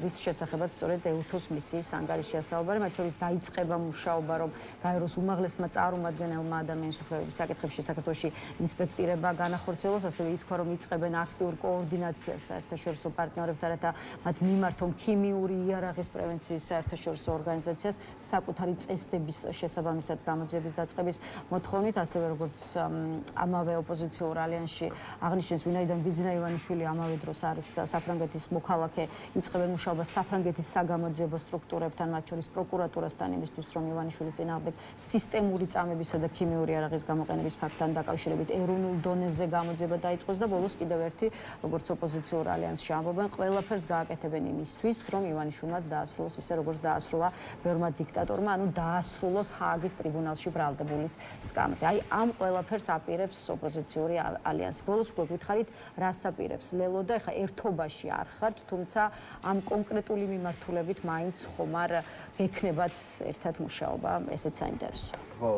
რის შესახებაც სწორედ EUTHOS მისიის ანგარიშია საუბარი, მათ შორის დაიწყება მუშაობა, რომ გაეროს უმაღლესმა წარმომადგენელმა ადამიანის უფლებების საკითხებში საქართველოში ინსპექტირება განახორციელოს, ასევე ითქვა, რომ იწყებენ აქტიურ კოორდინაციას საერთაშორისო პარტნიორებთან, რათა მათ მიმართონ ქიმიური იარაღის პრევენციის საერთაშორისო ორგანიზაციას საკუთარი წესდების შესაბამისად გამოძიების დაწყების მოთხოვნით, ასევე როგორც ამავე ოპოზიციურ ალიანსში აღნიშნეს, ვინაიდან ბიძინა ივანიშვილი ამავე დროს არის საფრანგეთის მოქალაქე, იწყებენ მუშაობას საფრანგეთის საგამოძიებო სტრუქტურებთან, მათ შორის პროკურატურასთან, იმისთვის, რომ ივანიშვილის წინააღმდეგ სისტემური წამებისა და ქიმიური იარაღის გამოყენების ფაქტთან დაკავშირებით ეროვნულ დონეზე გამოძიება დაიწყოს და ბოლოს კიდევ ერთი, როგორც ოპოზიციურ ალიანსში ამბობენ, ყველაფერს გააკეთებენ იმისთვის, რომ ივანიშვილმაც დაასრულოს ისე, როგორც დაასრულა ბევრმა დიქტატორმა, ანუ დაასრულოს ჰააგის ტრიბუნალში ბრალდებულის სკამზე. აი ამ ყველაფერს აპირებს ოპოზიციური ალიანსი. ბოლოს უკვე გითხარით, რას აპირებს ლელო და ეხა ერთობაში არ ხართ, თუმცა ამ კონკრეტული მიმართულებით მაინც ხომ არ გექნებათ ერთად მუშაობა, ესეც საინტერესოა. ხო,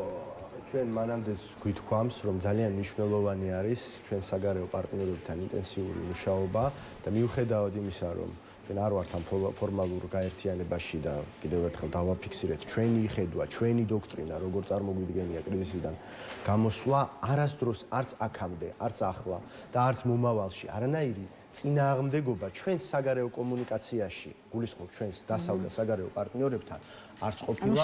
ჩვენ მანამდეც გვითქვამს, რომ ძალიან მნიშვნელოვანი არის ჩვენ საგარეო პარტნიორებთან ინტენსიური მუშაობა და მიუხედავად იმისა, რომ ჩვენ არ ვართ ამ ფორმალურ გაერთიანებაში და კიდევ ერთხელ დავაფიქსირეთ, ჩვენი ხედვა, ჩვენი დოქტრინა, როგორ წარმოგვიდგენია კრიზისიდან გამოსვლა, არასდროს არც აქამდე, არც ახლა და არც მომავალში არანაირი წინააღმდეგობა ჩვენს საგარეო კომუნიკაციაში, გულისხმობ ჩვენს დასავლელ საგარეო პარტნიორებთან არც ყოფილა,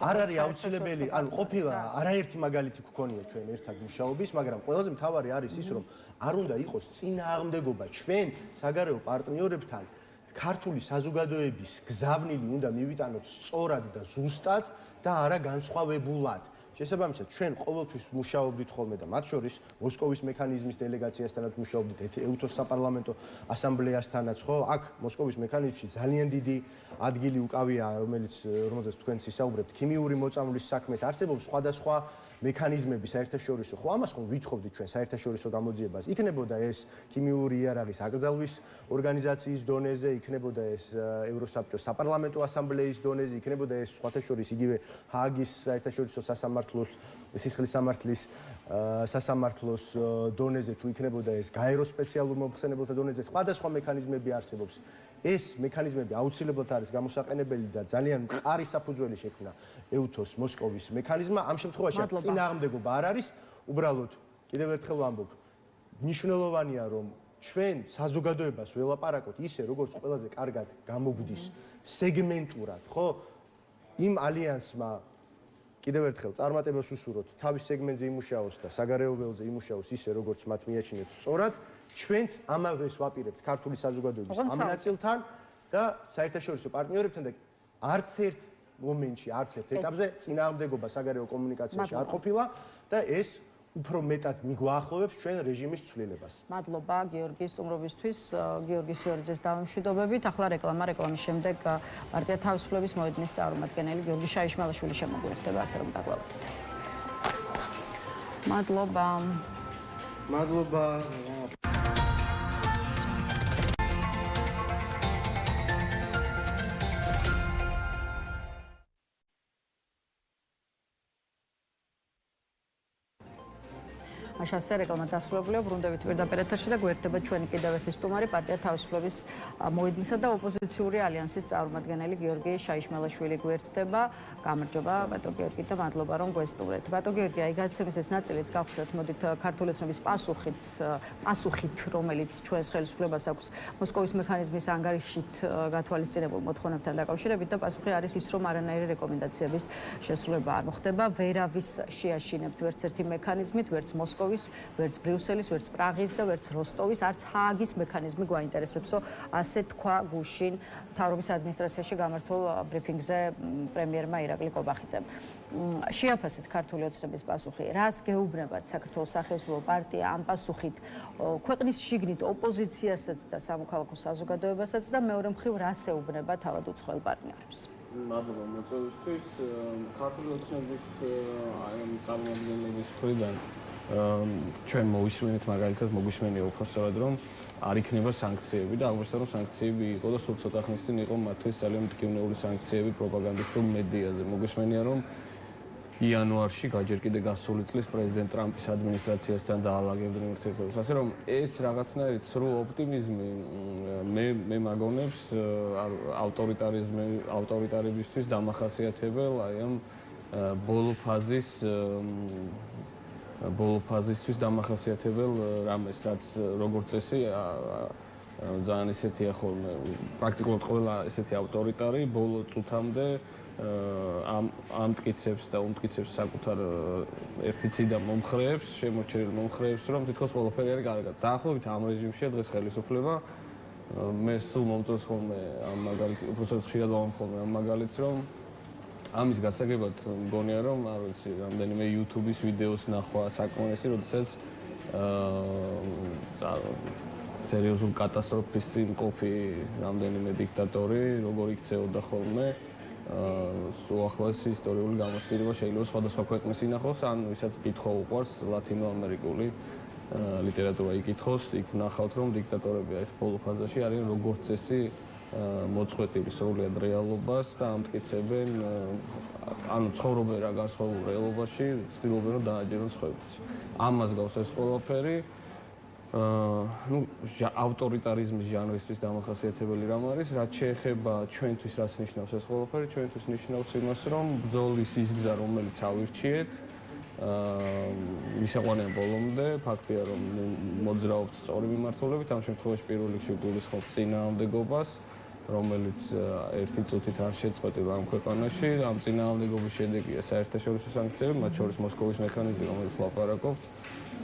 არ არის აუცილებელი, ანუ ყოფილა არაერთი მაგალითი გქონია ჩვენ ერთად მუშაობის, მაგრამ ყველაზე მთავარი არის ის, რომ არ უნდა იყოს წინააღმდეგობა ჩვენ საგარეო პარტნიორებთან, ქართული საზოგადოების გზავნილი უნდა მივიტანოთ სწორად და ზუსტად და არა განსხვავებულად. შესაბამისად, ჩვენ ყოველთვის მუშაობდით ხოლმე და მათ შორის მოსკოვის მექანიზმის დელეგაციასთანაც მუშაობდით, EUTHOS საპარლამენტო ასამბლეასთანაც, ხო? აქ მოსკოვის მექანიზმში ძალიან დიდი ადგილი უკავია, რომელზეც თქვენც ისაუბრებთ, ქიმიური მოწამვლის საქმეს, არსებობს სხვადასხვა მექანიზმები საერთაშორისო, ხო ამას ხომ ვითხოვდით ჩვენ საერთაშორისო გამოძიებას. იქნებოდა ეს ქიმიური იარაღის აკრძალვის ორგანიზაციის დონეზე, იქნებოდა ეს ევროსაბჭოს საპარლამენტო ასამბლეის დონეზე, იქნებოდა ეს სხვათა შორის იგივე ჰააგის საერთაშორისო სასამართლოს სისხლის სამართლის სასამართლოს დონეზე, თუ იქნებოდა ეს გაეროს სპეციალურ მომხსენებელთა დონეზე, სხვადასხვა მექანიზმები არსებობს. ეს მექანიზმები აუცილებლად არის გამოსაყენებელი და ძალიან მყარი საფუძველი შექმნა EUTHOS მოსკოვის მექანიზმმა. ამ შემთხვევაში წინააღმდეგობა არ არის, უბრალოდ კიდევ ერთხელ ვამბობ, მნიშვნელოვანია რომ ჩვენ საზოგადოებას ველაპარაკოთ ისე, როგორც ყველაზე კარგად გამოგვდის სეგმენტურად, ხო? იმ ალიანსმა კიდევ ერთხელ წარმატებას უსურვოთ, თავის სეგმენტზე იმუშაოს და საგარეო ველზე იმუშაოს ისე, როგორც მათ მიაჩნიათ სწორად. ჩვენც ამავეს ვაპირებთ ქართული საზოგადოების ამ ნაწილთან და საერთაშორისო პარტნიორებთან და არც ერთ მომენტში, არც ერთ ეტაპზე წინააღმდეგობა საგარეო კომუნიკაციაში არ ყოფილა და ეს უფრო მეტად მიგვაახლოვებს ჩვენ რეჟიმის ცვლილებას. მადლობა გიორგი სტუმრობისთვის, გიორგი სიორიძეს დავამშვიდობებით. ახლა რეკლამის შემდეგ პარტია თავისუფლების მოედნის წარმომადგენელი გიორგი შაიშმელაშვილი შემოგვიერთდება, ასე რომ დაგვალავთ. მადლობა. მადლობა. მაშასე რეკლამა დასრულებულია, ბრუნდებით პირდაპირ ეთერში და გვერდება ჩვენი კიდევ ერთი სტუმარი, პარტია თავისუფლების მოედნისა და ოპოზიციური ალიანსის წარმომადგენელი გიორგი შაიშმელაშვილი გვერდება. გამარჯობა ბატონ გიორგი და მადლობა რომ გვესტუმრეთ. ბატონ გიორგი, აი გადაცემის ეს ნაწილიც გავხსნათ, მოდით ქართული ოცნების პასუხით, რომელიც ჩვენს ხელისუფლებას აქვს მოსკოვის მექანიზმის ანგარიშით გათვალისწინებულ მოთხოვნებთან დაკავშირებით და პასუხი არის ის, რომ არანაირი რეკომენდაციების შესრულება არ მოხდება, ვერავის შეაშინებთ ვერც ერთი მექანიზმით, ვერც მოსკოვის, ვერც ბრიუსელის, ვერც პრაღის და ვერც როსტოვის, არც ჰააგის მექანიზმი გვაინტერესებსო, ასე თქვა გუშინ მთავრობის ადმინისტრაციაში გამართულ ბრიფინგზე პრემიერმა ირაკლი კობახიძემ. შეაფასეთ ქართული ოცნების პასუხი, რას გეუბნებათ საქართველოს სახელმწიფო პარტია ამ პასუხით ქვეყნის შიგნით ოპოზიციასაც და სამოქალაქო საზოგადოებასაც და მეორე მხრივ რას ეუბნება თავად უცხოელ პარტნიორებს? მადლობა მოწვევისთვის. ქართული ოცნების წარმომადგენლების მხრიდან ჩვენ მოვისმენთ მაგალითად მოგვისმენია უბრალოდ რომ არ იქნება სანქციები და აღმოჩნდა რომ სანქციები იყო და სულ ცოტა ხნის წინ იყო მათთვის ძალიან მტკივნეული სანქციები პროპაგანდისტულ მედიაზე. მოგვისმენია რომ იანვარში გაჯერ კიდე გასული წლის პრეზიდენტ ტრამპის ადმინისტრაციასთან დაალაგებდნენ ურთიერთობებს. ასე რომ ეს რაღაცნაირად სრულ ოპტიმიზმი მე მაგონებს ავტორიტარებისთვის დამახასიათებელ აი ამ ბოლო ფაზისთვის დამახასიათებელ რამეს, რაც როგორც წესი ძალიან ისეთია ხოლმე პრაქტიკულად ყველა ესეთი ავტორიტარი ბოლო წუთამდე ამ მტკიცებს და უმტკიცებს საკუთარ ერთი ციდან მომხრეებს, შემორჩენილ მომხრეებს, რომ თითქოს ყველაფერი არის კარგად. დაახლოებით ამ რეჟიმშია დღეს ხელისუფლება. მე სულ მომწონს ხოლმე ამ მაგალითს, უბრალოდ ხშირად ვამხოლმე ამ მაგალითს, რომ ამის გასაგებად მგონია რომ არ ვიცი, რამდენიმე YouTube-ის ვიდეოს ნახვა საკმარისი, როდესაც სერიოზულ კატასტროფის წინ ყოფი რამდენიმე დიქტატორი, როგორ იქცეოდა ხოლმე უახლოესი ისტორიული გამოცდილება შეიძლება სხვადასხვა ქვეყნის ინახოს, ან ვისაც კითხვა უყვარს ლათინოამერიკული ლიტერატურა იკითხოს, იქ ნახავთ რომ დიქტატორები ეს ბოლო ფაზაში არიან როგორც წესი მოწყვეტილი სრულად რეალობას და ამტკიცებენ ანუ ცხოვრობენ რა განსხვავებულ რეალობაში, ცდილობენ რომ დააჯერონ სხვებს. ამას გავს ეს ყველაფერი. ავტორიტარიზმის ჟანრისთვის დამახასიათებელი რამ არის, რაც შეეხება ჩვენთვის რაც ნიშნავს ეს ყველაფერი, ჩვენთვის ნიშნავს იმას, რომ ბრძოლის ის გზა, რომელიც ავირჩიეთ, მისაყვანია ბოლომდე, ფაქტია რომ მოძრაობთ სწორი მიმართულებით, ამ შემთხვევაში პირველ რიგში გულისხმობ წინააღმდეგობას, რომელიც ერთი წუთით არ შეწყვეტილ ამ ქვეყანაში, ამ წინააღმდეგობის შედეგია საერთაშორისო სანქციები, მათ შორის მოსკოვის მექანიზმი, რომელიც ლაპარაკობთ,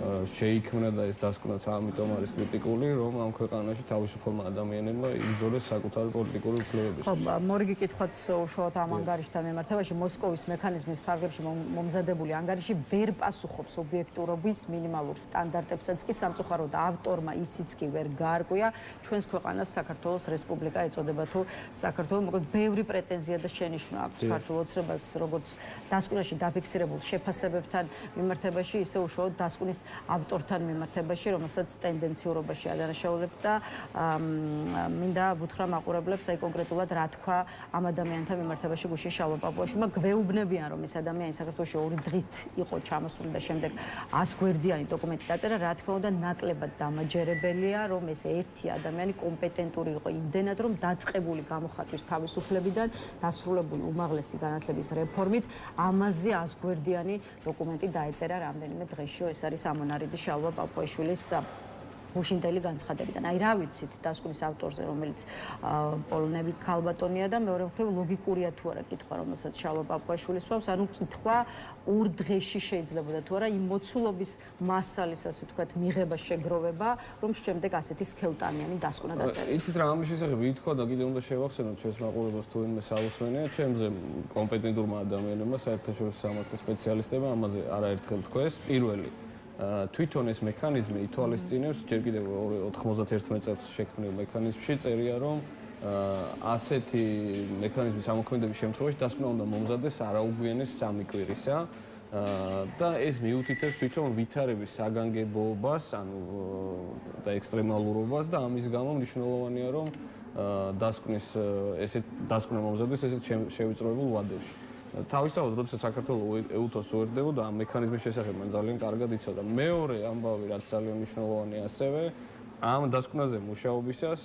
შეიქმნა და ეს დასკვნაც ამიტომ არის კრიტიკული, რომ ამ ქვეყანაში თავისუფალმა ადამიანებმა იბრძოლეს საკუთარი პოლიტიკური უფლებებისთვის. ხო, მორიგი კითხვაც უშუალოდ ამ ანგარიშთან მიმართებაში, მოსკოვის მექანიზმის ფარგლებში მომზადებული ანგარიში ვერ პასუხობს ობიექტურობის მინიმალურ სტანდარტებსაც კი სამწუხაროდ ავტორმა ისიც კი ვერ გაარკვია. ჩვენს ქვეყანას საქართველოს რესპუბლიკა ეწოდება თუ საქართველოს მოკლედ ბევრი პრეტენზია და შენიშვნა აქვს ქართულ ოცნებას, როგორც დასკვნაში დაფიქსირებულ შეფასებებთან მიმართებაში, ისე უშუალოდ დასკვნის ავტორთან მიმართებაში, რომელსაც ტენდენციურობაში ადანაშაულებთ და მინდა ვუთხრა მაყურებლებს, აი კონკრეტულად რა თქვა ამ ადამიანთან მიმართებაში გუშინ შალვა პაპუაშვილმა, გვეუბნებიან, რომ ეს ადამიანი საქართველოში 2 დღით იყო ჩამოსული და შემდეგ 100 გვერდიანი დოკუმენტი დაწერა, რა თქმა უნდა, ნაკლებად დამაჯერებელია, რომ ეს ერთი ადამიანი კომპეტენტური იყო იმდენად, რომ დაწყებული გამოხატვის თავისუფლებიდან დასრულებული უმაღლესი განათლების რეფორმით ამაზე 100 გვერდიანი დოკუმენტი დაეწერა რამდენიმე დღეში. ეს არის ამონარიდი შალვა პაპუაშვილის გუშინდელი განცხადებიდან. აი რა ვიცით დასკვნის ავტორზე, რომელიც პოლონელი ქალბატონია და მეორე მხრივ ლოგიკურია თუ არა კითხვა, რომელსაც შალვა პაპუაშვილი სვავს, ანუ კითხვა 2 დღეში შეიძლებოდა თუ არა იმ მოცულობის მასალის, ასე ვთქვათ, მიღება, შეგროვება, რომ შემდეგ ასეთი სქელტანიანი დასკვნა დაწერა. იცით რა ამის შესახებ ითქვა და კიდევ უნდა შევახსენოთ ჩვენს მაყურებელს თუ ვინმე საუბრობენ, ჩემზე კომპეტენტურმა ადამიანებმა, საერთაშორისო სამართლის სპეციალისტებმა ამაზე არაერთხელ თქვეს. პირველი თვითონ ეს მექანიზმი ითვალისწინებს ჯერ კიდევ 91 წელს შექმნილ მექანიზმში წერია რომ ასეთი მექანიზმის ამოქმედების შემთხვევაში დასკვნა უნდა მომზადდეს არაუგვიანეს 3 კვირისა და ეს მიუთითებს თვითონ ვითარების საგანგებოებას, ანუ და ექსტრემალურობას და ამის გამო მნიშვნელოვანია რომ დასკვნა მომზადდეს ესეთ შევიწროებულ ვადებში. თავისთავად, როდესაც საქართველოს EUTOS უერთდებოდა, ამ მექანიზმის შესახებ მან ძალიან კარგად იცოდა. მეორე ამბავი, რაც ძალიან მნიშვნელოვანია ასევე, ამ დასკვნაზე მუშაობისას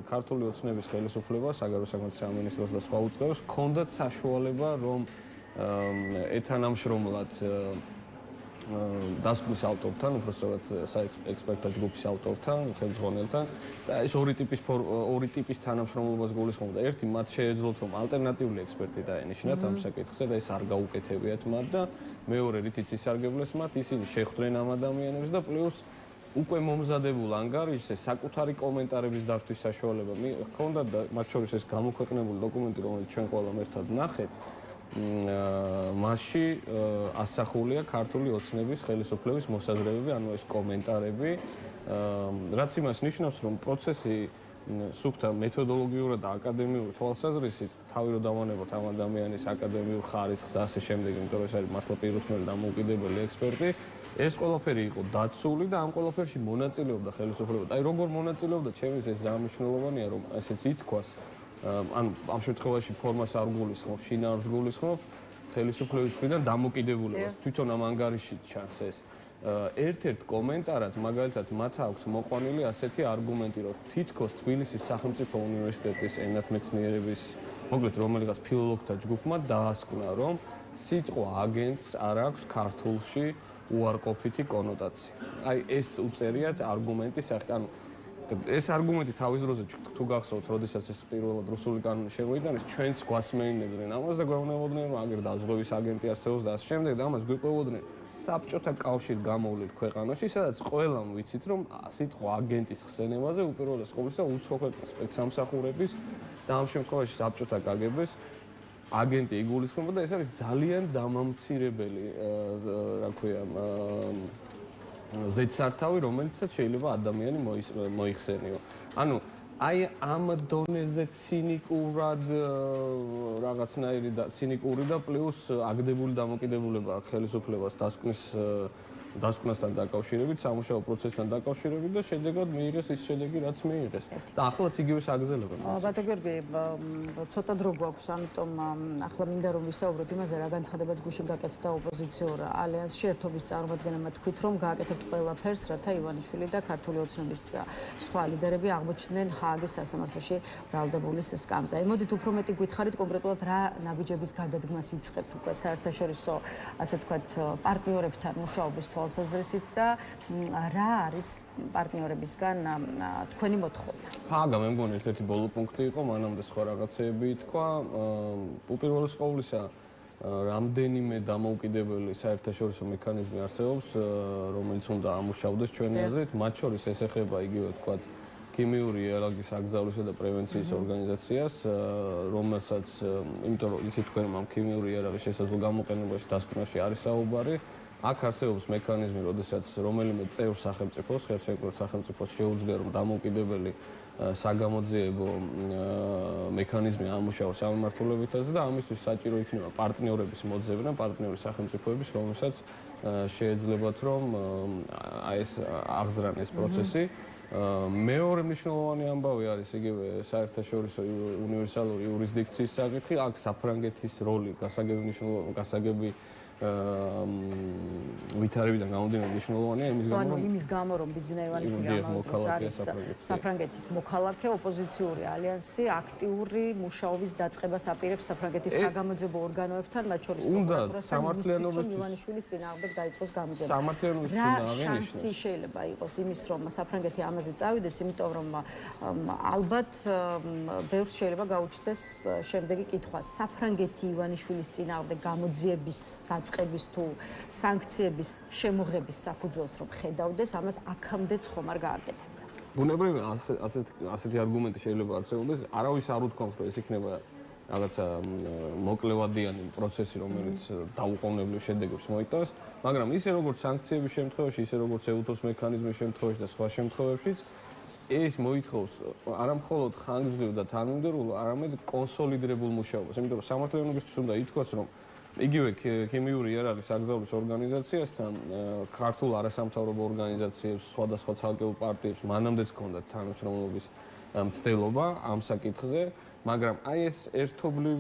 ქართული ოცნების ხელისუფლება, საგარეო საქმეთა სამინისტროს და სხვა უწყებებს ჰქონდათ საშუალება, რომ ეთანამშრომლად დასკვნის ავტორთან, უბრალოდ საექსპერტთა ჯგუფის ავტორთან, ხელმძღვანელთან და ეს ორი ტიპის თანამშრომლობას გულისხმობდა. ერთი მათ შეეძლოთ, რომ ალტერნატიული ექსპერტი დაენიშნათ ამ საკითხზე და ეს არ გაუკეთებიათ მათ და მეორე რითიც ისარგებლეს მათ, ისინი შეხვდნენ ამ ადამიანებს და პლუს უკვე მომზადებულ ანგარიშზე საკუთარი კომენტარების დართვის საშუალება ჰქონდათ და მათ შორის ეს გამოქვეყნებული დოკუმენტი, რომელიც ჩვენ ყველამ ერთად ვნახეთ, მასში ასახულია ქართული ოცნების ხელისუფლების მოსაზრებები, ანუ ეს კომენტარები, რაც იმას ნიშნავს, რომ პროცესი სუფთა მეთოდოლოგიურად და აკადემიური თვალსაზრისით თავი რომ დავანებოთ ამ ადამიანის აკადემიურ ხარისხს და ასე შემდეგ, იმიტომ რომ ეს არის მართლა პირუთმელი და დამოუკიდებელი ექსპერტი, ეს ყველაფერი იყო დაცული და ამ ყველაფერში მონაწილეობდა ხელისუფლება. აი როგორ მონაწილეობდა, ჩემთვის ეს ძალიან მნიშვნელოვანია, რომ ესეც ითქვას, ანუ ამ შემთხვევაში ფორმას არ გულისხმობ, შინაარსს გულისხმობ, ხელისუფლების მხრიდან დამოკიდებულებას. თვითონ ამ ანგარიში ჩანს ეს. ერთ-ერთ კომენტარად მაგალითად მათ აქვთ მოყვანილი ასეთი არგუმენტი, რომ თითქოს თბილისის სახელმწიფო უნივერსიტეტის ენათმეცნიერების, მოკლედ რომელიღაც ფილოლოგთა ჯგუფმა დაასკვნა, რომ სიტყვა აგენტს არ აქვს ქართულში უარყოფითი კონოტაცია. აი ეს უწერიათ არგუმენტის სახით, ანუ ეს არგუმენტი თავის დროზე თუ გახსოვთ, როდესაც ეს პირველად რუსული კანონი შემოიტანეს, ჩვენც გვასმეინებდნენ ამას და გვეუბნებოდნენ, რომ აგერ დაზღვევის აგენტი არსებობს და ასე შემდეგ და ამას გვიყვებოდნენ საბჭოთა კავშირ გამოვლილ ქვეყანაში, სადაც ყველამ ვიცით, რომ სიტყვა აგენტის ხსენებაზე უპირველეს ყოვლისა უცხო ქვეყნის სპეცსამსახურების და ამ შემთხვევაში საბჭოთა კგბ-ს აგენტი იგულისხმება და ეს არის ძალიან დამამცირებელი, რა ქვია, ზედსართავი, რომელიცაც შეიძლება ადამიანი მოიხსენიო. ანუ აი ამ დონეზე ცინიკურად რაღაცნაირი და ცინიკური და პლუს აგდებული დამოკიდებულება ხელისუფლებას დასკვნასთან დაკავშირებით, სამუშაო პროცესთან დაკავშირებით და შედეგად მიიღეს ის შედეგი, რაც მიიღეს. და ახლაც იგივე საგრძელებენ. ბატონ გიორგი, ცოტა დრო გვაქვს, ამიტომ ახლა მინდა რომ ვისაუბროთ იმაზე, რა განცხადებაც გუშინ გაკეთდა ოპოზიციურ ალიანსში ერთობის წარმომადგენლებმა თქვით, რომ გააკეთებთ ყველაფერს, რათა ივანიშვილი და ქართული ოცნების სხვა ლიდერები აღმოჩნდნენ ჰააგის სასამართლოში ბრალდებულის სკამზე. აი მოდით უფრო მეტი გითხარით კონკრეტულად რა ნაბიჯების გადადგმას იწყებთ უკვე საერთაშორისო, ასე ვთქვათ, პარტნიორებთან მუშაობის თვალსაზრისით და რა არის პარტნიორებისგან თქვენი მოთხოვნა? ჰააგა მე მგონი ერთ-ერთი ბოლო პუნქტი იყო, მანამდე სხვა რაღაცეები ითქვა. უპირველეს ყოვლისა, რამდენიმე დამოუკიდებელი საერთაშორისო მექანიზმი არსებობს, რომელიც უნდა ამუშავდეს ჩვენი აზრით, მათ შორის ეს ეხება იგივე ვთქვათ ქიმიური იარაღის აკრძალვისა და პრევენციის ორგანიზაციას, რომელსაც, იმიტომ რომ იცით თქვენ ამ ქიმიური იარაღის შესაძლო გამოყენებაში დასკვნაში არის საუბარი, აქ არსებობს მექანიზმი, როდესაც რომელიმე წევრ სახელმწიფოს, ხელშეკრულებულ სახელმწიფოს შეუძლია რომ დამოუკიდებელი საგამოძიებო მექანიზმი ამუშავოს სამმართველობითაზე და ამისთვის საჭირო იქნება პარტნიორების მოძებნა, პარტნიორი სახელმწიფოების, რომელსაც შეეძლებათ რომ აი ეს აღძრან ეს პროცესი. მეორე მნიშვნელოვანი ამბავი არის იგივე საერთაშორისო უნივერსალური იურისდიქციის საკითხი, აქ საფრანგეთის როლი გასაგები ვითარებიდან გამომდინარე მნიშვნელოვანია იმის გამო რომ ბიძინა ივანიშვილი ამავდროულად არის საფრანგეთის მოქალაქე, ოპოზიციური ალიანსი აქტიური მუშაობის დაწყებას აპირებს საფრანგეთის საგამოძიებო ორგანოებთან, მათ შორის პროკურატურასთან, ივანიშვილის წინააღმდეგ დაიწყოს გამოძიება. სამართლიანობის წინააღმდეგ ნიშნავს. რა შეიძლება იყოს იმის რომ საფრანგეთი ამაზე წავიდეს, იმიტომ რომ ალბათ ბევრს შეიძლება გაუჩნდეს შემდეგი კითხვა. საფრანგეთი ივანიშვილის წინააღმდეგ გამოძიების წყების თუ სანქციების შემოღების საფუძველს რომ ხედავდეს, ამას აქამდეც ხომ არ გააკეთებდა. ბუნებრივია ასეთი არგუმენტი შეიძლება არსებობდეს, არავის არ უთქვამს, რომ ეს იქნება რაღაცა მოკლევადიანი პროცესი, რომელიც დაუყოვნებლივ შედეგებს მოიტანს, მაგრამ ისე როგორც სანქციების შემთხვევაში, ისე როგორც EUTOS მექანიზმის შემთხვევაში და სხვა შემთხვევებშიც ეს მოითხოვს არა მხოლოდ ხანგრძლივ და თანმიმდევრო, არამედ კონსოლიდირებულ მუშაობას, იმიტომ რომ სამართლებრივისთვის უნდა ითქვას, რომ იგივე ქიმიური იარაღის აკრძალვის ორგანიზაციასთან ქართულ არასამთავრობო ორგანიზაციებს, სხვადასხვა ცალკეულ პარტიებს მანამდეც ჰქონდათ თანამშრომლობის მცდელობა ამ საკითხზე მაგრამ აი ეს ერთობლივ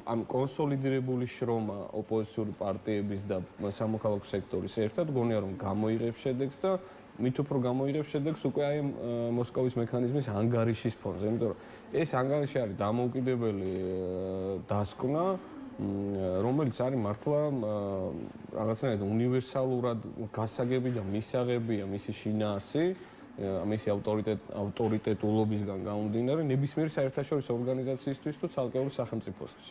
ამ კონსოლიდირებული შრომა ოპოზიციური პარტიების და სამოქალაქო სექტორის ერთად გონია რომ გამოიღებს შედეგს და მით უფრო გამოიღებს შედეგს უკვე აი მოსკოვის მექანიზმის ანგარიშის ფონზე, იმიტომ რომ ეს ანგარიში არის დამოუკიდებელი დასკვნა, რომელიც არის მართლა რაღაცნაირად უნივერსალურად გასაგები და მისაღებია მისი შინაარსი, მისი ავტორიტეტულობისგან გამომდინარე ნებისმიერი საერთაშორისო ორგანიზაციისთვის თუ ცალკეული სახელმწიფოსთვის.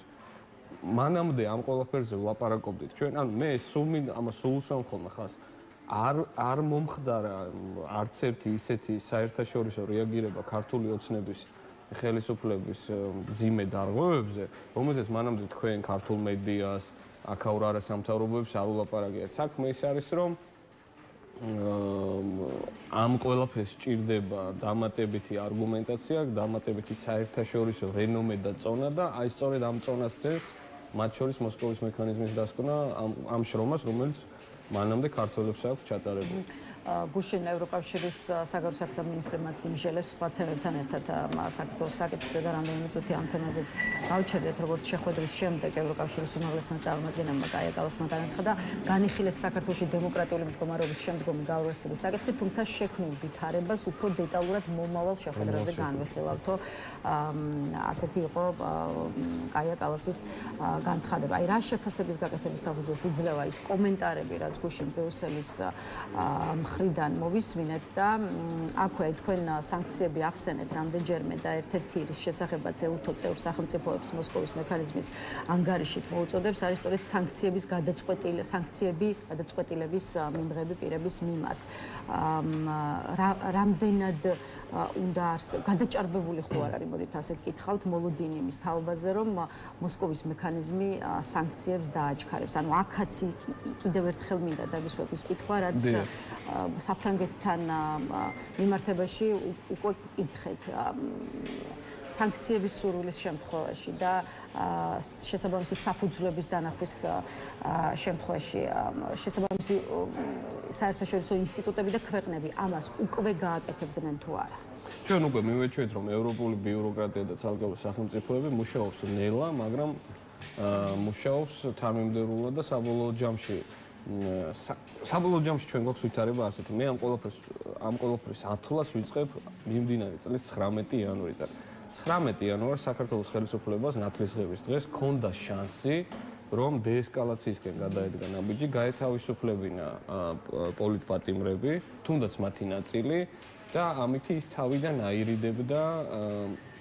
მანამდე ამ ყველაფერზე ვლაპარაკობდით ჩვენ, ანუ მე სულ უსვამ ხოლმე ხას არ მომხდარა არც ერთი ისეთი საერთაშორისო რეაგირება ქართული ოცნების ხელისუფლების მძიმე დარღვევებზე, რომელზეც მანამდე თქვენ ქართულ მედიას, აქაურ არასამთავრობოებს არ ულაპარაკიათ. საქმე ის არის, რომ ამ ყველაფერს სჭირდება დამატებითი არგუმენტაცია, დამატებითი საერთაშორისო რენომე და წონა და აი სწორედ ამ წონას წეს მათ შორის მოსკოვის მექანიზმის დასკვნა ამ შრომას, რომელიც მანამდე ქართველებს აქვს ჩატარებული. გუშინ ევროკავშირის საგარეო საქმეთა მინისტრი მათ იმჟელებს სხვა თემებთან ერთად საქართველოს საკითხზე და რამდენიმე წუთი ამ თემაზეც გავჩერდეთ, როგორც შეხვედრის შემდეგ ევროკავშირის უმაღლესმა წარმომადგენელმა კაია კალასმა განაცხადა, განიხილეს საქართველოში დემოკრატიული მდგომარეობის შემდგომი გაურკვეველი საკითხი, თუმცა შექმნილ ვითარებას უფრო დეტალურად მომავალ შეხვედრაზე განვიხილავთო. ასეთი იყო კაია კალასის განცხადება. აი რა შეფასების გაკეთების საფუძველს იძლევა ის კომენტარები, რაც გუშინ ბრიუსელის მხრიდან მოვისმინეთ და აქვე თქვენ სანქციები ახსენეთ რამდენჯერმე და ერთ-ერთი ის შესახებაც ეუთო წევრ სახელმწიფოებს მოსკოვის მექანიზმის ანგარიშით მოუწოდებს არის სწორედ სანქციების გადაწყვეტილების მიმღები პირების მიმართ. რამდენად უნდა გადაჭარბებული ხო არ არის, მოდით ასე გკითხავთ, მოლოდინი იმის თაობაზე, რომ მოსკოვის მექანიზმი სანქციებს დააჩქარებს. ანუ აქაც კიდევ ერთხელ მინდა დაგისვათ ის კითხვა, რაც საფრანგეთთან მიმართებაში უკვე გკითხეთ. სანქციების სურვილის შემთხვევაში და შესაბამისი საფუძვლების დანახვის შემთხვევაში შესაბამისი საერთაშორისო ინსტიტუტები და ქვეყნები ამას უკვე გააკეთებდნენ თუ არა? ჩვენ უკვე მივეჩვენეთ, რომ ევროპული ბიუროკრატია და ცალკეული სახელმწიფოები მუშაობს ნელა, მაგრამ მუშაობს თანმიმდევრულად და საბოლოო ჯამში ჩვენ გვაქვს ვითარება ასეთი. მე ამ ყველაფრის ათვლას ვიწყებ მიმდინარე წლის 19 იანვრიდან. 19 იანვარს საქართველოს ხელისუფლებას ნათლისღების დღეს ჰქონდა შანსი, რომ დეესკალაციისკენ გადაედგა ნაბიჯი, გაეთავისუფლებინა პოლიტპატიმრები, თუნდაც მათი ნაწილი და ამით ის თავიდან აირიდებდა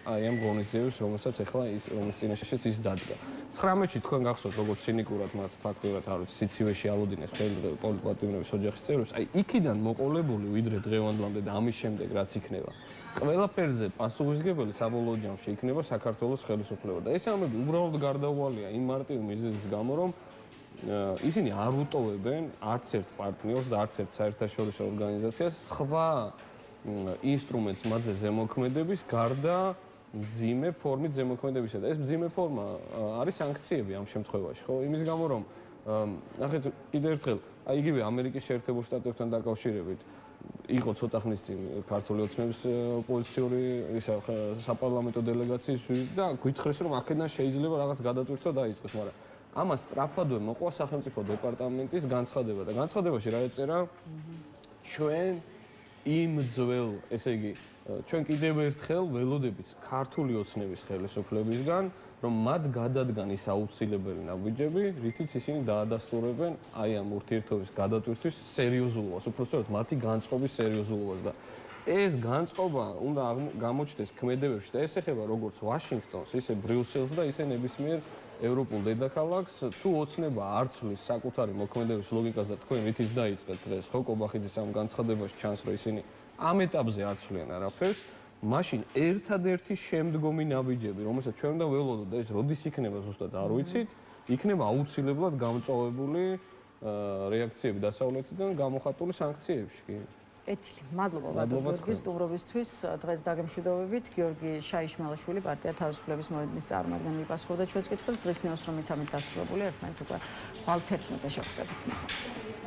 აი ამ ღონისძიებას, რომელსაც ახლა რომლის წინაშეც ის დადგა. 19-ში თქვენ გახსოვთ, როგორც ცინიკურად მათ ფაქტურად არ ვიცი, სიცივეში ალოდინეს პოლიტპატიმრების ოჯახის წევრებს, აი იქიდან მოყოლებული ვიდრე დღევანდლამდე და ამის შემდეგ რაც იქნება. ყველაფერზე პასუხისმგებელი საბოლოო ჯამში იქნება საქართველოს ხელისუფლება და ეს ამები უბრალოდ გარდაუვალია იმ მარტივ მიზეზის გამო, რომ ისინი არ უტოვებენ არც ერთ პარტნიორს და არც ერთ საერთაშორისო ორგანიზაციას სხვა ინსტრუმენტს მათზე ზემოქმედების გარდა მძიმე ფორმით ზემოქმედებისა და ეს მძიმე ფორმა არის სანქციები ამ შემთხვევაში, ხო? იმის გამო რომ ნახეთ კიდევ ერთხელ, აი იგივე ამერიკის შეერთებულ შტატებთან დაკავშირებით იყო ცოტა ხნის წინ ქართული ოცნების ოპოზიციური საპარლამენტო დელეგაციის და გითხრეს რომ აქედან შეიძლება რაღაც გადატვირთვა დაიწყეს, მაგრამ ამას სწრაფადვე მოყვა სახელმწიფო დეპარტამენტის განცხადება და განცხადებაში რა ეწერა ჩვენ იმ ძველ, ესე იგი, ჩვენ კიდევ ერთხელ ველოდებით ქართული ოცნების ხელისუფლებისგან, რომ მათ გადადგან ის აუცილებელი ნაბიჯები, რითიც ისინი დაადასტურებენ აი ამ ურთიერთობის გადატვირთვის სერიოზულობას, უпростоრად მათი განწყობის სერიოზულობას და ეს განწყობა უნდა გამოჩნდეს ქმედებებში და ეს ეხება როგორც ვაშინგტონს, ისე ბრიუსელს და ისე ნებისმიერ ევროპულ დედაქალაქს, თუ ოცნება არ ცვლის საკუთარი მოქმედების ლოგიკას და თქვენ რითიც დაიწყეთ დღეს, ხო, კობახიძის ამ განცხადებაში ჩანს, რომ ისინი ამ ეტაპზე არ ცვლიან არაფერს, მაშინ ერთადერთი შემდგომი ნაბიჯები, რომელსაც ჩვენ უნდა ველოდოთ და ეს როდის იქნება ზუსტად არ ვიცით, იქნება აუცილებლად გამწვავებული რეაქციები დასავლეთიდან გამოხატული სანქციებში, კი. ეთილი, მადლობა ბატონო სტუმრობისთვის. დღეს დაგემშვიდობებით. გიორგი შაიშმელაშვილი, პარტია თავისუფლების მოედნის წარმომადგენელი პასუხობდა ჩვენს კითხვებს. დღის ნიუზრუმიც ამით დასრულებულია. ერთმანეთს უკვე ხვალ 11-ზე შევხვდებით. ნახვამდის.